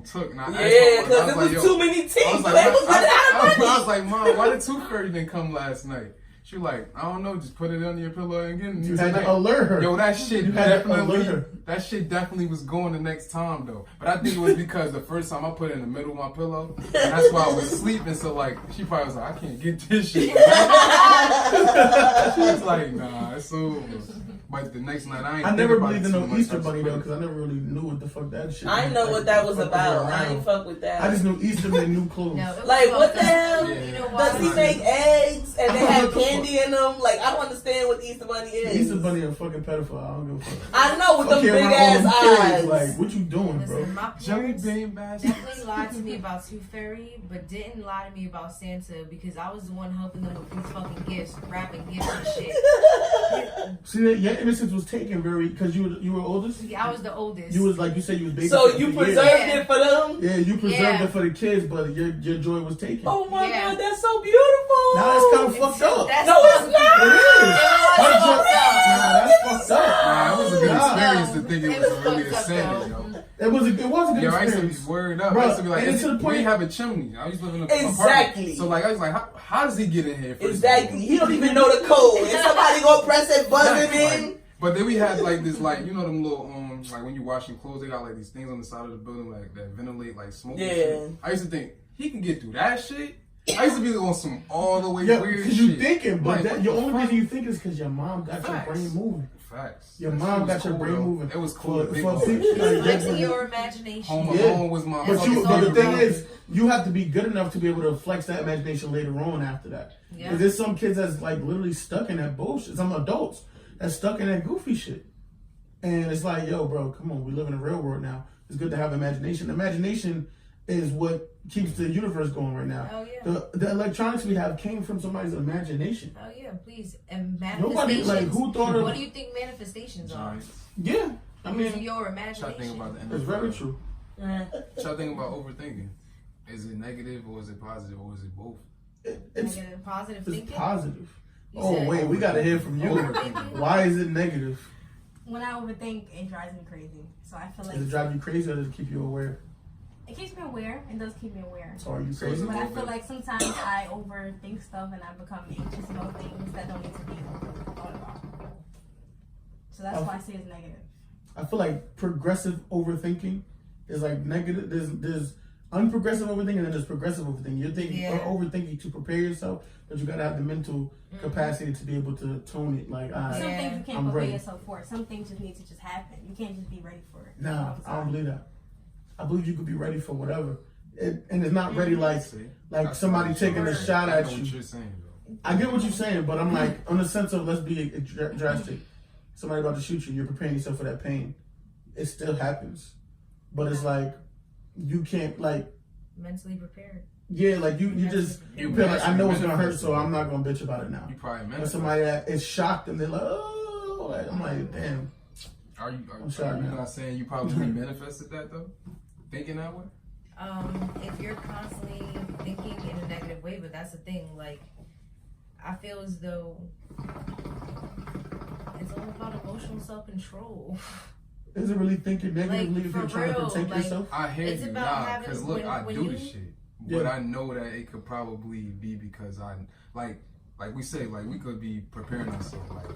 took. And because it was too many teeth. I was like, Mom, why the Tooth Fairy didn't come last night? She like, I don't know, just put it under your pillow again. You had to alert her. Yo, that shit definitely That shit definitely was going the next time though. But I think it was because the first time I put it in the middle of my pillow, and that's why I was sleeping. So like, she probably was like, I can't get this shit. She was like, nah, it's over. But the next night, I never believed in no Easter bunny though, because I never really knew what the fuck that shit. I know what that was about. I ain't fuck with that. I just knew Easter meant new clothes. No, like what the hell? Yeah. You know Does he make eggs and they have candy in them? Like I don't understand what the Easter bunny is. Easter bunny a fucking pedophile. I don't give a fuck. I know with them Okay, big around all ass them eyes. kids, like, what you doing, bro? Listen, my Jelly parents bean basket. definitely lied to me about Tooth Fairy, but didn't lie to me about Santa because I was the one helping them with these fucking gifts, wrapping gifts and shit. See that your innocence was taken because you were oldest. Yeah, I was the oldest. You was like you said you was baby. So you preserved it for them? Yeah, you preserved it for the kids, but your joy was taken. Oh my Yeah. god, that's so beautiful. Now that's kind of fucked up. That's No, it's It not. is. It was fucked up. Nah, that's fucked up. Nah, it was a good Nah. experience to think it It was was really a fucked up, Santa, though. yo. It was a good Yo, I used to experience. be worried up. Bruh, I used to be like, and to the point- we have a chimney. I used to live in a Exactly. apartment. So like, I was like, how does he get in here? First Exactly. He don't even know the code. Is somebody gonna press it, buzz him in? But then we had like this, like, you know them little like when you washing clothes, they got like these things on the side of the building like that ventilate like smoke. Yeah. And shit. I used to think he can get through that shit. I used to be on some all the way Yeah, weird because shit. you thinking, but Like, that, what your the only fuck? reason you think is because your mom got your Facts. brain moving. Facts. Your That mom shit was got your cool, brain though. moving. It was cool. For to think people, about like, shit. It's that's to what- your imagination. Home Yeah. Alone was my. But fucking the favorite thing movie. is, you have to be good enough to be able to flex that imagination later on after that. Yeah. 'Cause there's some kids that's like literally stuck in that bullshit. Some adults that's stuck in that goofy shit. And it's like, yo, bro, come on, we live in a real world now. It's good to have imagination. Imagination is what keeps the universe going right now. Oh, yeah. The electronics we have came from somebody's imagination. Oh yeah, please. And Nobody, manifestations. like, who thought of... What do you think manifestations are? Giants. Yeah, I Using mean, your Try to imagination. think about the end it's of very it. true. Try to think about overthinking. Is it negative or is it positive or is it both? It's Negative, positive it's thinking. positive. You Oh, said wait, we got to hear from you. overthinking. Why is it negative? When I overthink, it drives me crazy. So I feel like Does it drive you crazy or does it keep you aware? it keeps me aware. It does keep me aware. So are you So crazy? is But I little feel bit. like sometimes I overthink stuff and I become anxious about things that don't need to be thought about. So that's why I say it's negative. I feel like progressive overthinking is like negative. There's unprogressive overthinking and then there's progressive overthinking. You're thinking overthinking to prepare yourself, but you gotta have the mental capacity to be able to tone it. Like, Some Yeah. things you can't I'm prepare ready. yourself for. Some things just need to just happen. You can't just be ready for it. nah, all the I don't time. believe that. I believe you could be ready for whatever, and it's not ready like See? like That's somebody what taking a you're- shot I at know what you. you're saying, though. I get what you're saying, but I'm like on the sense of let's be drastic. Somebody about to shoot you, you're preparing yourself for that pain. It still happens, but it's like you can't like. Mentally prepared. Yeah, like you just You feel like I know it's gonna hurt, manifested so it. I'm not gonna bitch about it now. You probably But meant somebody that is shocked and they're like, oh, like, I'm like, damn. Are I'm sorry, you man. not saying you probably manifested that though? Thinking that way? If you're constantly thinking in a negative way, but that's the thing. Like, I feel as though it's all about emotional self-control. Is it really thinking negatively if for you're trying to real, protect like, yourself? I hear It's you, about nah, having- because look, when- I when do you- this shit. Yeah. But I know that it could probably be because I, like we say, like we could be preparing ourselves. Like,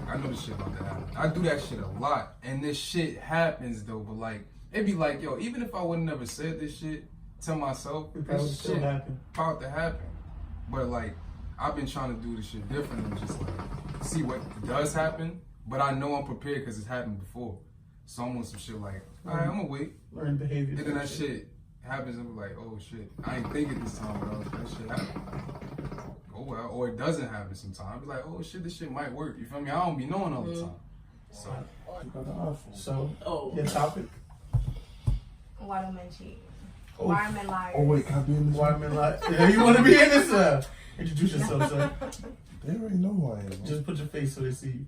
I know this shit about to happen. I do that shit a lot. And this shit happens though, but like, it'd be like, yo, even if I would have never said this shit to myself, It probably this still shit happen. about to happen. But like, I've been trying to do this shit different and just like, see what does happen. But I know I'm prepared because it's happened before. So I'm on some shit like, all right, I'm gonna wait. Learn behavior. And then that shit happens and be like, oh shit, I ain't think it this time, but that shit happened. Oh well, or it doesn't happen sometimes. Be like, oh shit, this shit might work. You feel me? I don't be knowing all the time. So, your topic? Why do men cheat? Oh. Why are men liars? Oh wait, can I be in this? Why men like? Yeah, you want to be in this? Introduce yourself, sir. They already know who I am. Man. Just put your face so they see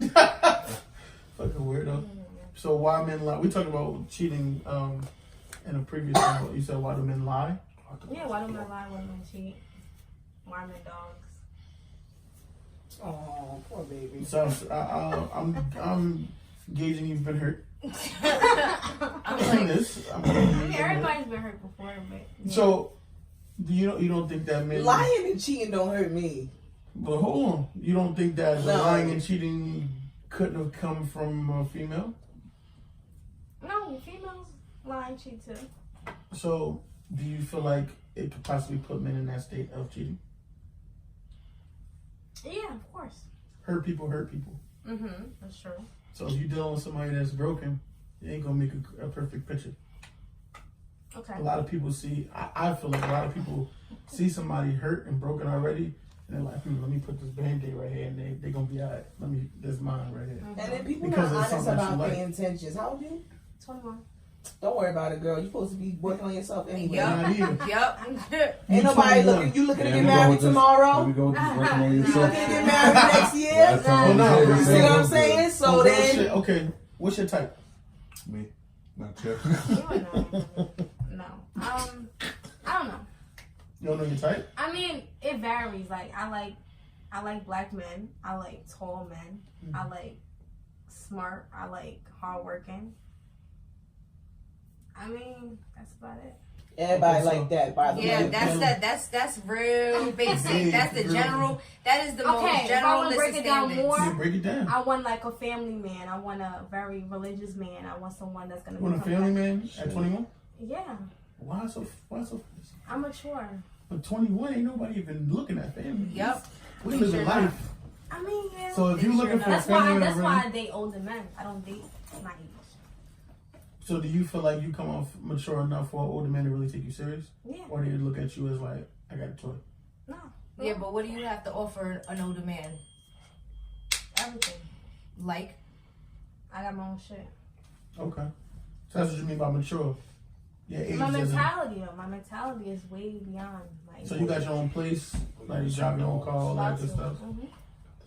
you. Fucking weirdo. So why men lie? We talked about cheating in a previous one. You said why do men lie? Yeah, why do men lie? Why do men cheat? Why are men dogs? Oh, poor baby. So I'm gauging you've been hurt. I'm like, This. I mean, everybody's been hurt before, but yeah. So do you don't think that men Lying and cheating don't hurt me. But hold on, you don't think that the No. lying and cheating couldn't have come from a female? No, females lie and cheat too. So, do you feel like it could possibly put men in that state of cheating? Yeah, of course. Hurt people hurt people. That's true. So if you're dealing with somebody that's broken, you ain't gonna make a perfect picture. Okay. A lot of people I feel like a lot of people see somebody hurt and broken already, and they're like, let me put this Band-Aid right here, and they gonna be alright. This mine right here. And then people Because not it's honest something that about you their like. intentions. How old are you? 21. Don't worry about it, girl. You're supposed to be working on yourself anyway. Not either. Yup. Ain't nobody 21. you looking to Yeah, get we go married with this. tomorrow? We go with this working on You yourself. looking to get married next year? That's all Oh, no. I'm You You saying. see what I'm saying? So Well, then, shit, okay, what's your type? Me, not you. You would know. No. I don't know. You don't know your type? I mean, it varies. Like I like black men. I like tall men. I like smart. I like hardworking. I mean, that's about it. everybody Okay, so- like that, by the Yeah, way. that's real basic. That's the general. That is the Okay, most if I general wanna list break of it down standards. more, Yeah, break it down. I want like a family man. I want a very religious man. I want someone that's gonna You want a become family like- man at 21? Yeah, Why so? I'm mature. But 21 ain't nobody even looking at family. Yup. We live Sure in life. I mean, yeah. So if you're looking for a that's family why. man, That's really, why I date older men. I don't date my age. so do you feel like you come off mature enough for an older man to really take you serious? Yeah. Or they look at you as like, I got a toy? No. Yeah, but what do you have to offer an older man? Everything. Like, I got my own shit. Okay. So that's what you mean by mature. Yeah, age My doesn't. mentality, though. My mentality is way beyond my age. So you got your own place, like you drive your own car, all that good stuff.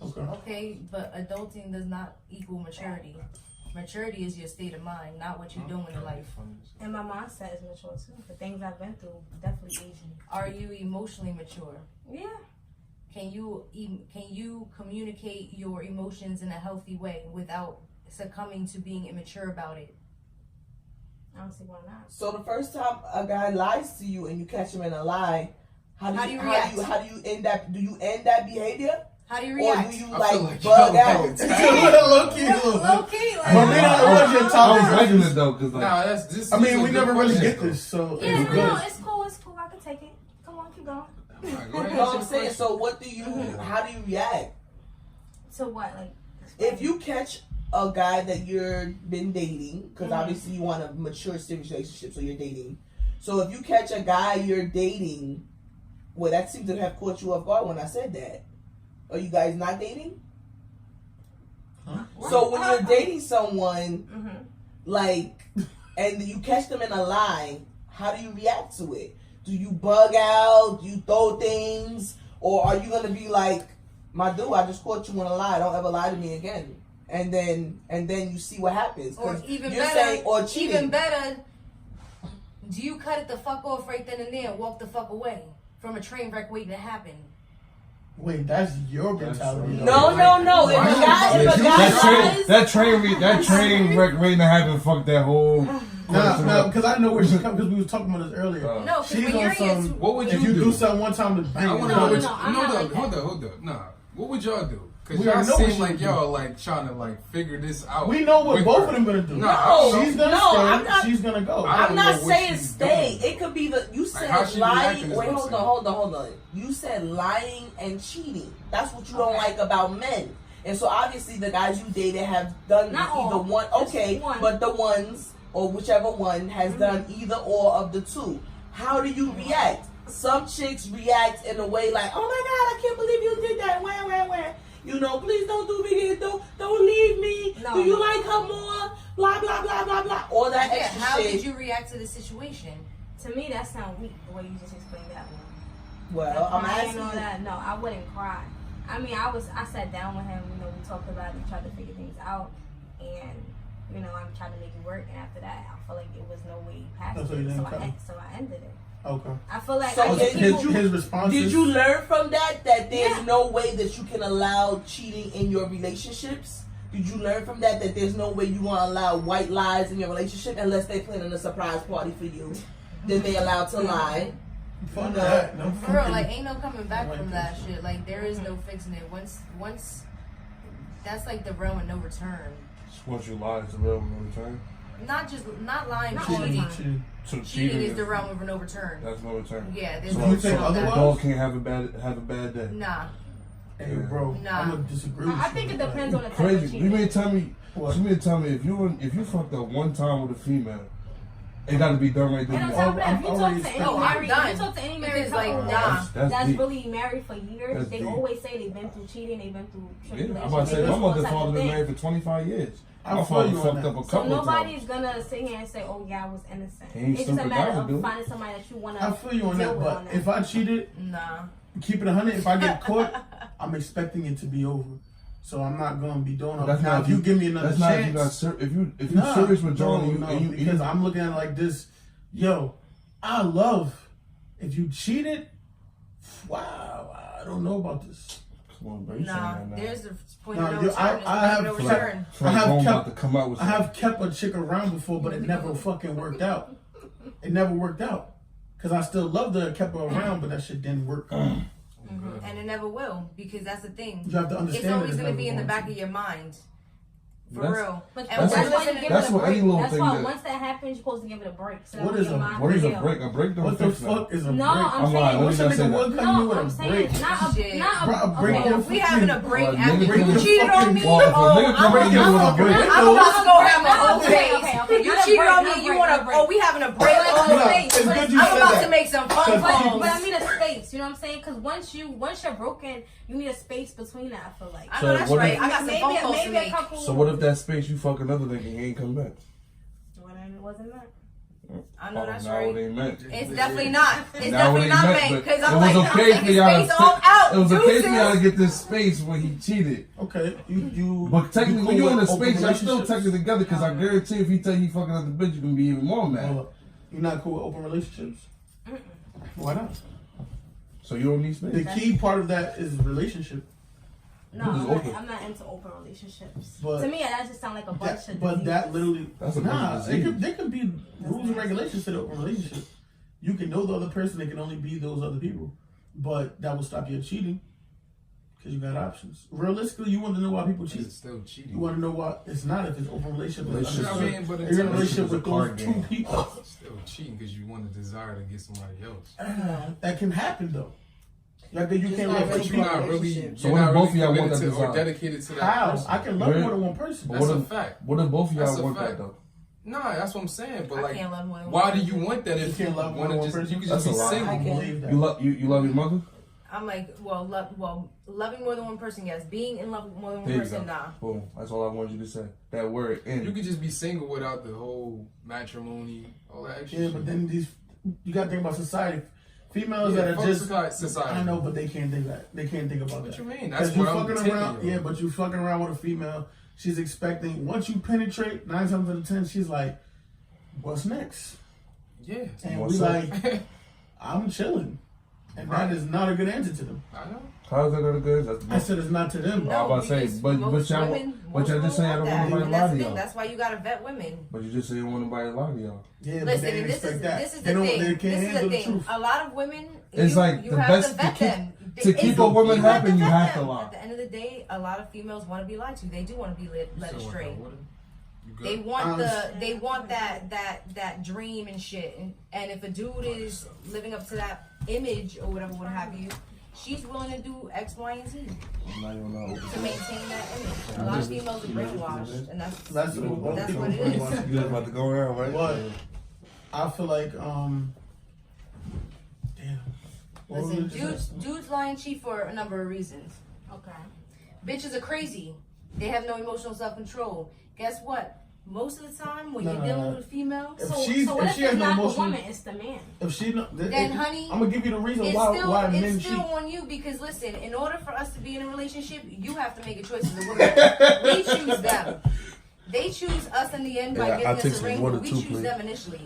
Okay. okay, but adulting does not equal maturity. Maturity is your state of mind, not what you're doing in life. And my mindset is mature too. The things I've been through definitely aged me. Are you emotionally mature? Yeah. Can you communicate your emotions in a healthy way without succumbing to being immature about it? I don't see why not. So the first time a guy lies to you and you catch him in a lie, how do you end that? Do you end that behavior? How do you Or react? do you I like feel like bug y'all out? Low key, Low key, like, But we don't know what your I was topic liking is. it though, cause like Nah, that's this. I these mean, are we good never really questions, get though. this, so Yeah, it's no, good. it's cool. It's cool. I can take it. Come on, keep going. Alright, go You ahead, know what ask I'm your saying? question. So what do you? How do you react To what? Like, if you catch a guy that you've been dating? Because Mhm. obviously you want a mature, serious relationship, so you're dating. So if you catch a guy you're dating, well, that seems to have caught you off guard when I said that. Are you guys not dating? So when you're dating someone, like, and you catch them in a lie, how do you react to it? Do you bug out? Do you throw things? Or are you going to be like, my dude, I just caught you in a lie. Don't ever lie to me again. And then you see what happens. or 'Cause even you're better, saying, or cheating. even better, do you cut it the fuck off right then and there and walk the fuck away from a train wreck waiting to happen? Wait, that's your mentality. though. No. If a guy that train wreck waiting to happen. Fuck that whole. No, because I know where she's coming. Because we was talking about this earlier. Uh, No, because She's when on you're some. in, What would If you you do? do something one time, to bang. I want to No, know what no, you, I'm not like that. hold up. Nah, what would y'all do? Cause We y'all already know what seem she like would do. y'all like trying to like figure this out. We know what with both her. of them gonna do. No, she's gonna no, stay. I'm not- She's gonna go. I I'm don't not know what saying she's stay. doing. It could be you said how she lying. reacting is Wait, what I'm hold saying. on. You said lying and cheating. That's what you don't like about men. And so obviously the guys you dated have done Not either all. one. Just Okay, one. but the ones or whichever one has done either or of the two. How do you react? Some chicks react in a way like, "Oh my God, I can't believe you did that." Where? You know, please don't do me this. Don't leave me. No. Do you like her more? Blah blah blah blah blah. All that yeah, extra how shit. did you react to the situation? to me, that sounds weak. The way you just explained that one. Well, I'm Crying asking and all you. that. No, I wouldn't cry. I mean, I sat down with him. You know, we talked about it. We tried to figure things out, and you know, I'm trying to make it work. And after that, I felt like it was no way past Oh, so it. you didn't So cut it. I ended it. Okay. I feel like So I did get you- His response. Did you learn from that there's Yeah. no way that you can allow cheating in your relationships? Did you learn from that there's no way you want to allow white lies in your relationship unless they're planning a surprise party for you? Then they allowed to lie. Fuck No. that. No, For real, like ain't no coming back Like from that that shit. Like there is no fixing it. Once that's like the realm of no return. Once you lie, it's a real no return. Not lying, Not cheating. So Cheating is the realm of no return. That's no return. Yeah, there's So no you think return. otherwise? a dog can't have a bad day. Nah. Hey, bro, Nah. I'm gonna disagree with you. I think it depends on the type Crazy. of You mean tell me? What? You mean tell me if you fucked up one time with a female, it got to be done right And on then. top of that, if you I'm talk already to any expecting- married, I'm if you done. talk to any married Because, couple like, nah. that's deep. really married for years, That's they deep. always say they've been through cheating, they've been through Yeah, tribulations. I'm about to say they've my been through mother all and father types of been things. married for 25 years. I My feel father you on fucked that. up a So couple of nobody's times. gonna sit here and say, "Oh yeah, I was innocent." He ain't It's just a stupid matter guys of do it. finding somebody that you wanna. I feel you on deal that, with but on that. if I cheated, Nah. keep it 100. If I get caught, I'm expecting it to be over. So I'm not gonna be doing it. Now, if you give me another That's not if you chance, got if you serious with John no, and you because I'm looking at it like this. Yo, I love if you cheated. Wow, I don't know about this. Come on, bro. You saying Nah. that now. There's the point Nah, of no yo, return. I have no feel return. I I have have kept- to come out with I have kept a chick around before, but it never fucking worked out. It never worked out. Cause I still loved her, kept her around, but that shit didn't work. And it never will, because that's the thing. You have to understand. It's always that going to be in the never back going of your mind. For That's- real. But And that's we're what- listening- that's what any little That's thing why that- once that happens, you're supposed to give it a break. So that What way is your a- mind What is can a heal. break? A break don't What the fix that. fuck is a No, break? I'm I'm saying. lying. Let What's me a not say nigga that. one come No, you with I'm a saying break? not Shit. a not Bro, a break okay. your We having a break Well, after nigga break you your cheated on fucking- me. Well, if a nigga come break in your here with a fucking- break, I'm about to go have my whole Okay, face. okay. You Not a cheated break, on not me. a You break, want not to? a break. Oh, we having a break on No, the it's face. good you I'm said about that. to make some phone But calls. But I need a space, you know what I'm saying? Because once you're broken, you need a space between that. I feel like. I So know that's what right. if- I got some phone calls to maybe a make. couple. so what if that space you fuck another nigga, he ain't come back? Well, then it wasn't that. I know that's now right. it ain't meant. It's definitely not. It's Now definitely it not ain't meant. meant, Because but I'm it like, was I'm okay for taking y'all space to all out. It was okay for y'all to Deuces. get this space when he cheated. Okay, you. But technically, when cool you in a with open space, y'all still relationships? technically together. Because I guarantee if he tell you fucking other bitch, you can be even more mad. Hold up. You're not cool with open relationships. Why not? So you don't need space. The key part of that is relationship. No, What is open? I'm not into open relationships. But- to me, that just sounds like a bunch of But that diseases. literally. That's a nah. bunch of There could be rules and regulations to the open relationship. You can know the other person. It can only be those other people. But that will stop you cheating. Because you got options. Realistically, you want to know why people cheat. It's still You cheating. want to know why it's not if it's open relationship. It's Relationship. understood. I mean, but You're in a relationship it's a with card those game. two people. It's still cheating because you want to desire to get somebody else. That can happen though. Like you Just can't not love But two you're people. not really, relationship. So you're what not if both really of y'all want committed that to or desire? dedicated to that How? person. I can love Right. more than one person. But That's what a if- fact. What if both of That's y'all a want fact. that though? Nah, that's what I'm saying. But I like, can't love more than why one do you want that if You you can't love more want than to one just person? you can That's just be a lot. I single? can believe that. You love your mother? I'm like, well, loving more than one person, yes. Being in love with more than one There you person, go. nah. Boom. That's all I wanted you to say. That word in. You could just be single without the whole matrimony, all that extra Yeah, shit. but then you got to think about society. Females Yeah, that are fuck just society. I know, but they can't think that. They can't think about What that. you mean? Because That's you what I'm fucking taking around. you. Yeah, but you fucking around with a female. She's expecting once you penetrate 9 times out of 10, she's like, "What's next?" Yeah. And What's we up? like, "I'm chilling," and Right. that is not a good answer to them. I know. How's that gonna good? That's I said it's not to them. I was about to say, because but most y'all women- but most y'all just say I women don't want want that. nobody to And lie that's to the thing. y'all. That's why you gotta vet women. But you just say you don't want nobody to lie to y'all. Yeah, but Listen, they and didn't expect that. this is They the don't. thing. They can't This is handle the the thing. truth. A lot of women, It's like you the have best to vet them. to keep a woman You have happy, to you vet have to them. lie. At the end of the day, a lot of females want to be lied to. They do want to be led So what, astray. though? What? You good? They want they want that dream and shit. And if a dude is living up to that image or whatever, what have you, she's willing to do X, Y, and Z I'm not even know. to maintain that image. A lot of females are brainwashed, and that's That's what That's people what it is. want. You guys about to go around, right? But I feel like, damn. What Listen, was it? dudes lie and cheat for a number of reasons. Okay. Bitches are crazy. They have no emotional self-control. Guess what? Most of the time, when you're Nah. dealing with a female, If So what if if it's she has no not the emotion, woman, it's the man. if she no, Then, honey, I'm gonna give you the reason it's why men still cheat. on you because listen, in order for us to be in a relationship, you have to make a choice as a woman. We choose them. They choose us in the end by Yeah, I'll getting take us a some ring, water but we too, choose please. them initially.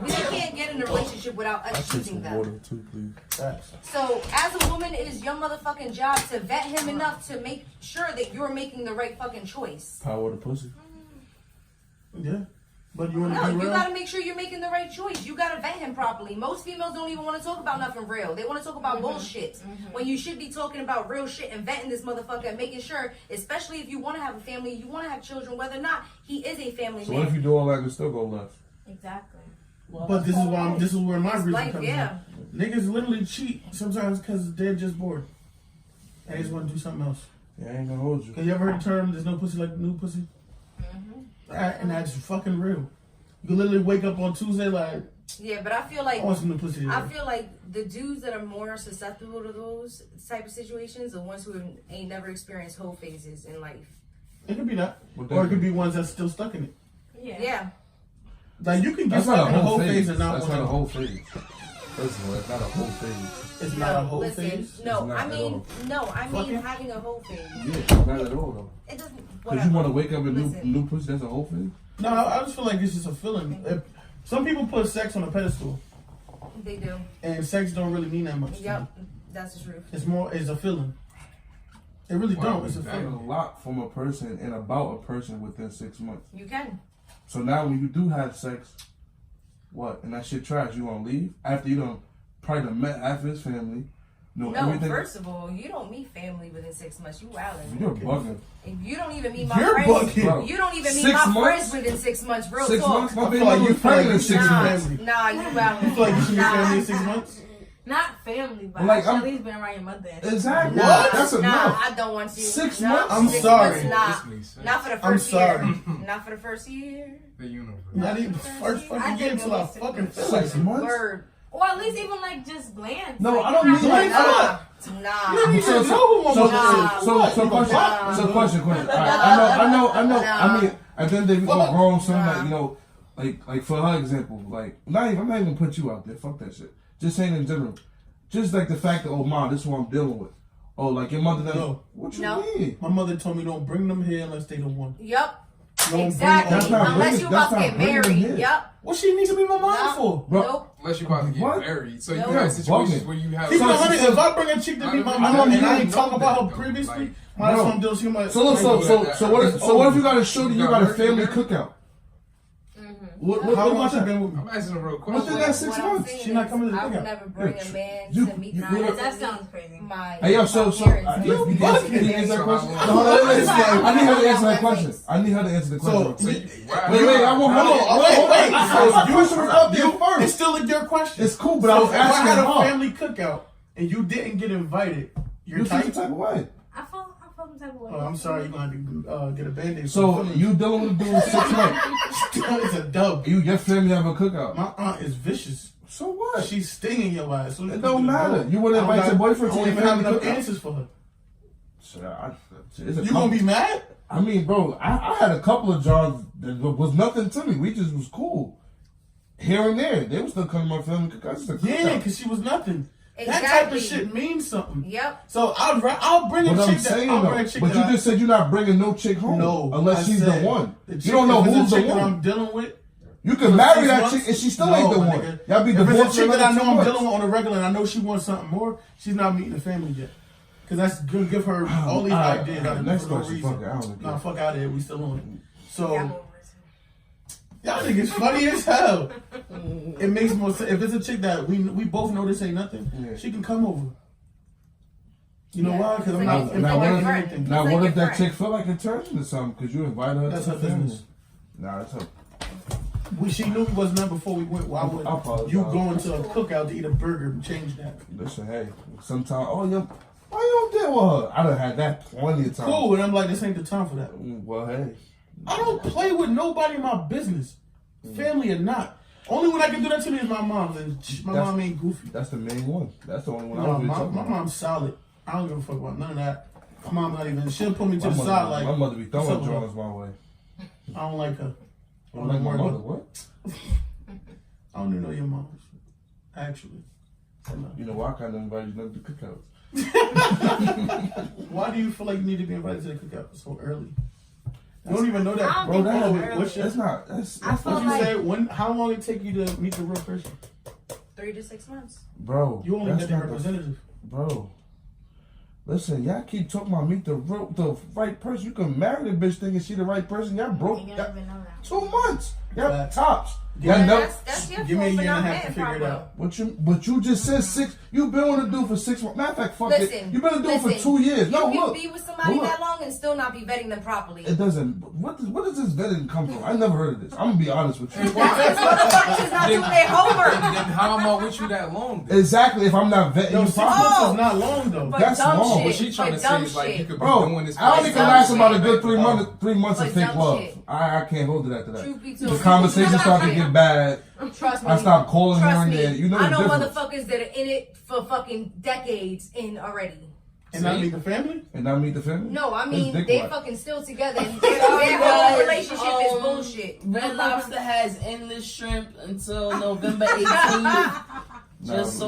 We can't get in a relationship without I us take choosing some them. water too, please. Facts. So, as a woman, it is your motherfucking job to vet him enough to make sure that you're making the right fucking choice. Power of the pussy. Yeah. But you want to No, be you real? gotta make sure you're making the right choice. You gotta vet him properly. Most females don't even want to talk about nothing real. They want to talk about bullshit. When you should be talking about real shit and vetting this motherfucker and making sure, especially if you want to have a family, you want to have children, whether or not he is a family So man. what if you do all that and still go left? Exactly. But this is where my reason life, comes yeah. in. Niggas literally cheat sometimes because they're just bored. They just want to do something else. Yeah, I ain't gonna hold you. Cause you ever heard the term "there's no pussy like new pussy"? And that's fucking real. You can literally wake up on Tuesday like, Yeah, but I feel like I want some new pussy today. I feel like the dudes that are more susceptible to those type of situations are ones who ain't never experienced whole phases in life. It could be that, But or it could be ones that's still stuck in it. Yeah. Yeah. Like you can get That's stuck not in a a whole whole phase. phase and not That's want not a to. whole phase. First of all, that's not a whole phase. It's No, not a whole listen, phase. No, It's not I at mean, all. no, I mean Fucking? having a whole phase. Yeah, not at all though. It doesn't. Because you want to wake up with Listen. new pussy, that's a whole phase? No, I just feel like it's just a feeling. Some people put sex on a pedestal, They do. and sex don't really mean that much. To Yep, me. that's the truth. It's a feeling. It really Wow, don't. It's a that- Learn feeling. a lot from a person and about a person within 6 months. You can. So now when you do have sex, what? And that shit trash, you gonna leave? After you done probably done met half his family, know No, everything. first of all, you don't meet family within 6 months. You wildin'. You're bugging. And you don't even meet my You're friends. bugging. Bro. You don't even meet 6 my months? friends within 6 months. Real 6 talk. months? My I baby feel like mother you was feel like pregnant in you 6 should Nah, be months. family. nah, you wildin'. You feel like you should be Nah. family in 6 months? Not family, but Like, like, I'm- at least been around your mother. Exactly. What? That's Nah, enough. I don't want you. 6 No, months? I'm 6 sorry. Months, nah. This makes sense. Not for the I'm first sorry. year. Not for the first year. The universe. Not even first I fucking think year it until I was fucking feel 6 like months? Word. Or at least even like just glance. No, like, I don't you're mean not- like Nah. that. Nah. You don't even So- know who my So, mother Nah. is. so, What? so, You gonna question. fuck? So, question. All right, I know. I mean, at the end of the day, we all grown. Some Nah. like, you know, like for her example, like, I'm not even gonna put you out there. Fuck that shit. Just saying in general. Just like the fact that, oh, mom, this is what I'm dealing with. Oh, like your mother done. No. What you No. mean? My mother told me don't bring them here unless they the one. Yup. Don't Exactly. That's not Unless bringing- you about to that's get not bringing married. them here. Yup. What she need to be my mom No. for? Bro. Nope. Unless you're about to get What? married. So you No. have situations Bugging. where you have. Keep it So- 100. If I bring a chick to be my mom and I ain't talk about her though. previously, Like, why that's no. what I'm doing? She might. So look, so what if you got a show that you got a family Married? cookout? What How long about she that? been with me? I'm asking a real Within question. that 6 What I'm months. saying She not is, coming to the I would cookout. never bring Yeah, a man you- to meet you- my. you- That sounds crazy. My. Hey yo, so my you parents. answer that So question. how No, hold on, wait, It's I like- need her to answer that Wait, question. wait. I need her to answer the So, question. Wow. Wait, I want Hold on, wait. So my question was up there It's first. still a good question. It's cool, but I So was if I had a asking her. family cookout and you didn't get invited, you're You feel some tight. type of way. I feel some type of way. Oh, I'm sorry, you're gonna have to get a band-aid. So you dealing with a dude in 6 months. it's a dub. Your family have a cookout. My aunt is vicious. So what? She's stinging your ass. So It don't matter. You wanna invite your boyfriend to I your don't even have family enough cookout? answers for her. Shit, it's a You gonna be mad? I mean, bro, I had a couple of jobs that was nothing to me. We just was cool. Here and there. They would still come to my family cookouts. Yeah, because she was nothing. That type Exactly. of shit means something. Yep. So I'll bring a But chick I'm saying I'll bring though, a chick but you that just said you're not bringing no chick home. No, unless I she's the said one. the You chick- don't know if it's who's a the chick that I'm one. dealing with. You can for marry 6 that months, chick and she still no, ain't the my one. nigga. Y'all be If it's divorced a chick that I know I'm months. dealing with on a regular and I know she wants something more, she's not meeting the family yet. Because that's gonna give her all these Alright, ideas. alright, out next for no question, reason. fuck it, I don't Nah, care. fuck out of here. We still on it. So Yeah, I'm over it. y'all niggas funny as hell. It makes more sense if it's a chick that we both know this ain't nothing. Yeah. She can come over. You know Yeah. why? Because I'm It's not like- inviting now what if- anything. Now, It's what like if your that friend. chick feel like it turns into something because you invited her That's to her the family? business. Nah, that's her. She knew we wasn't there before we went. Why I would apologize. you going to a cookout to eat a burger and change that? Listen, hey, sometimes, oh, yo, why you don't deal with her? I done had that plenty of times. Cool, and I'm like, this ain't the time for that. Well, hey. I don't play with nobody in my business, family or not. Only one I can do that to me is my mom's, and my That's- mom ain't goofy. That's the main one. That's the only one I No, was really my talking about. mom's solid. I don't give a fuck about none of that. My mom not even. She'll put me to My the mother, side like my mother be throwing what's up, drawings my way. I don't like her. I I'm don't like, my worry mother, about- what? I don't even know your mom, actually. So no. You know why I can't invite you to cookouts? Why do you feel like you need to be invited to the cookout so early? You don't even know I that, don't bro. think That, that's early. what's your, That's not, that's I feel what you like- say? How long it take you to meet the real person? 3 to 6 months. bro. You only that's met the not representative. Bro. Listen, y'all keep talking about meet the right person. You can marry the bitch thinking she the right person. Y'all broke. You don't even know that. 2 months. Y'all tops. Yeah, Y'all know. That's your Give me a fault year for and a not half to vetting figure it proper. out. But you just said 6. You've been with a dude for 6 months. Matter of fact, fuck Listen, it. You've been with a dude for 2 years. No, you look. can be with somebody Look. that long and still not be vetting them properly. It doesn't. What does this vetting come from? I never heard of this. I'm gonna be honest with you. That's motherfuckers is not doing their homework. Then how am I with you that long? Then? Exactly. If I'm not vetting Yo, you 6 properly. months is not long though. But That's dumb long. shit. What she trying to But say dumb is like you shit. could be Bro, doing this. I only But can dumb last about a shit. good 3 months. 3 months of But fake dumb love. shit. I can't hold it after that. Truth be The told. conversation started to get bad. Trust me. I stopped calling her Trust and me. there. You know I the know difference. motherfuckers that are in it for fucking decades in already. And I meet the family? And I meet the family. No, I mean, That's dick they ride. fucking still together. And their whole relationship is bullshit. Red Lobster has endless shrimp until November 18th. Nah, Just so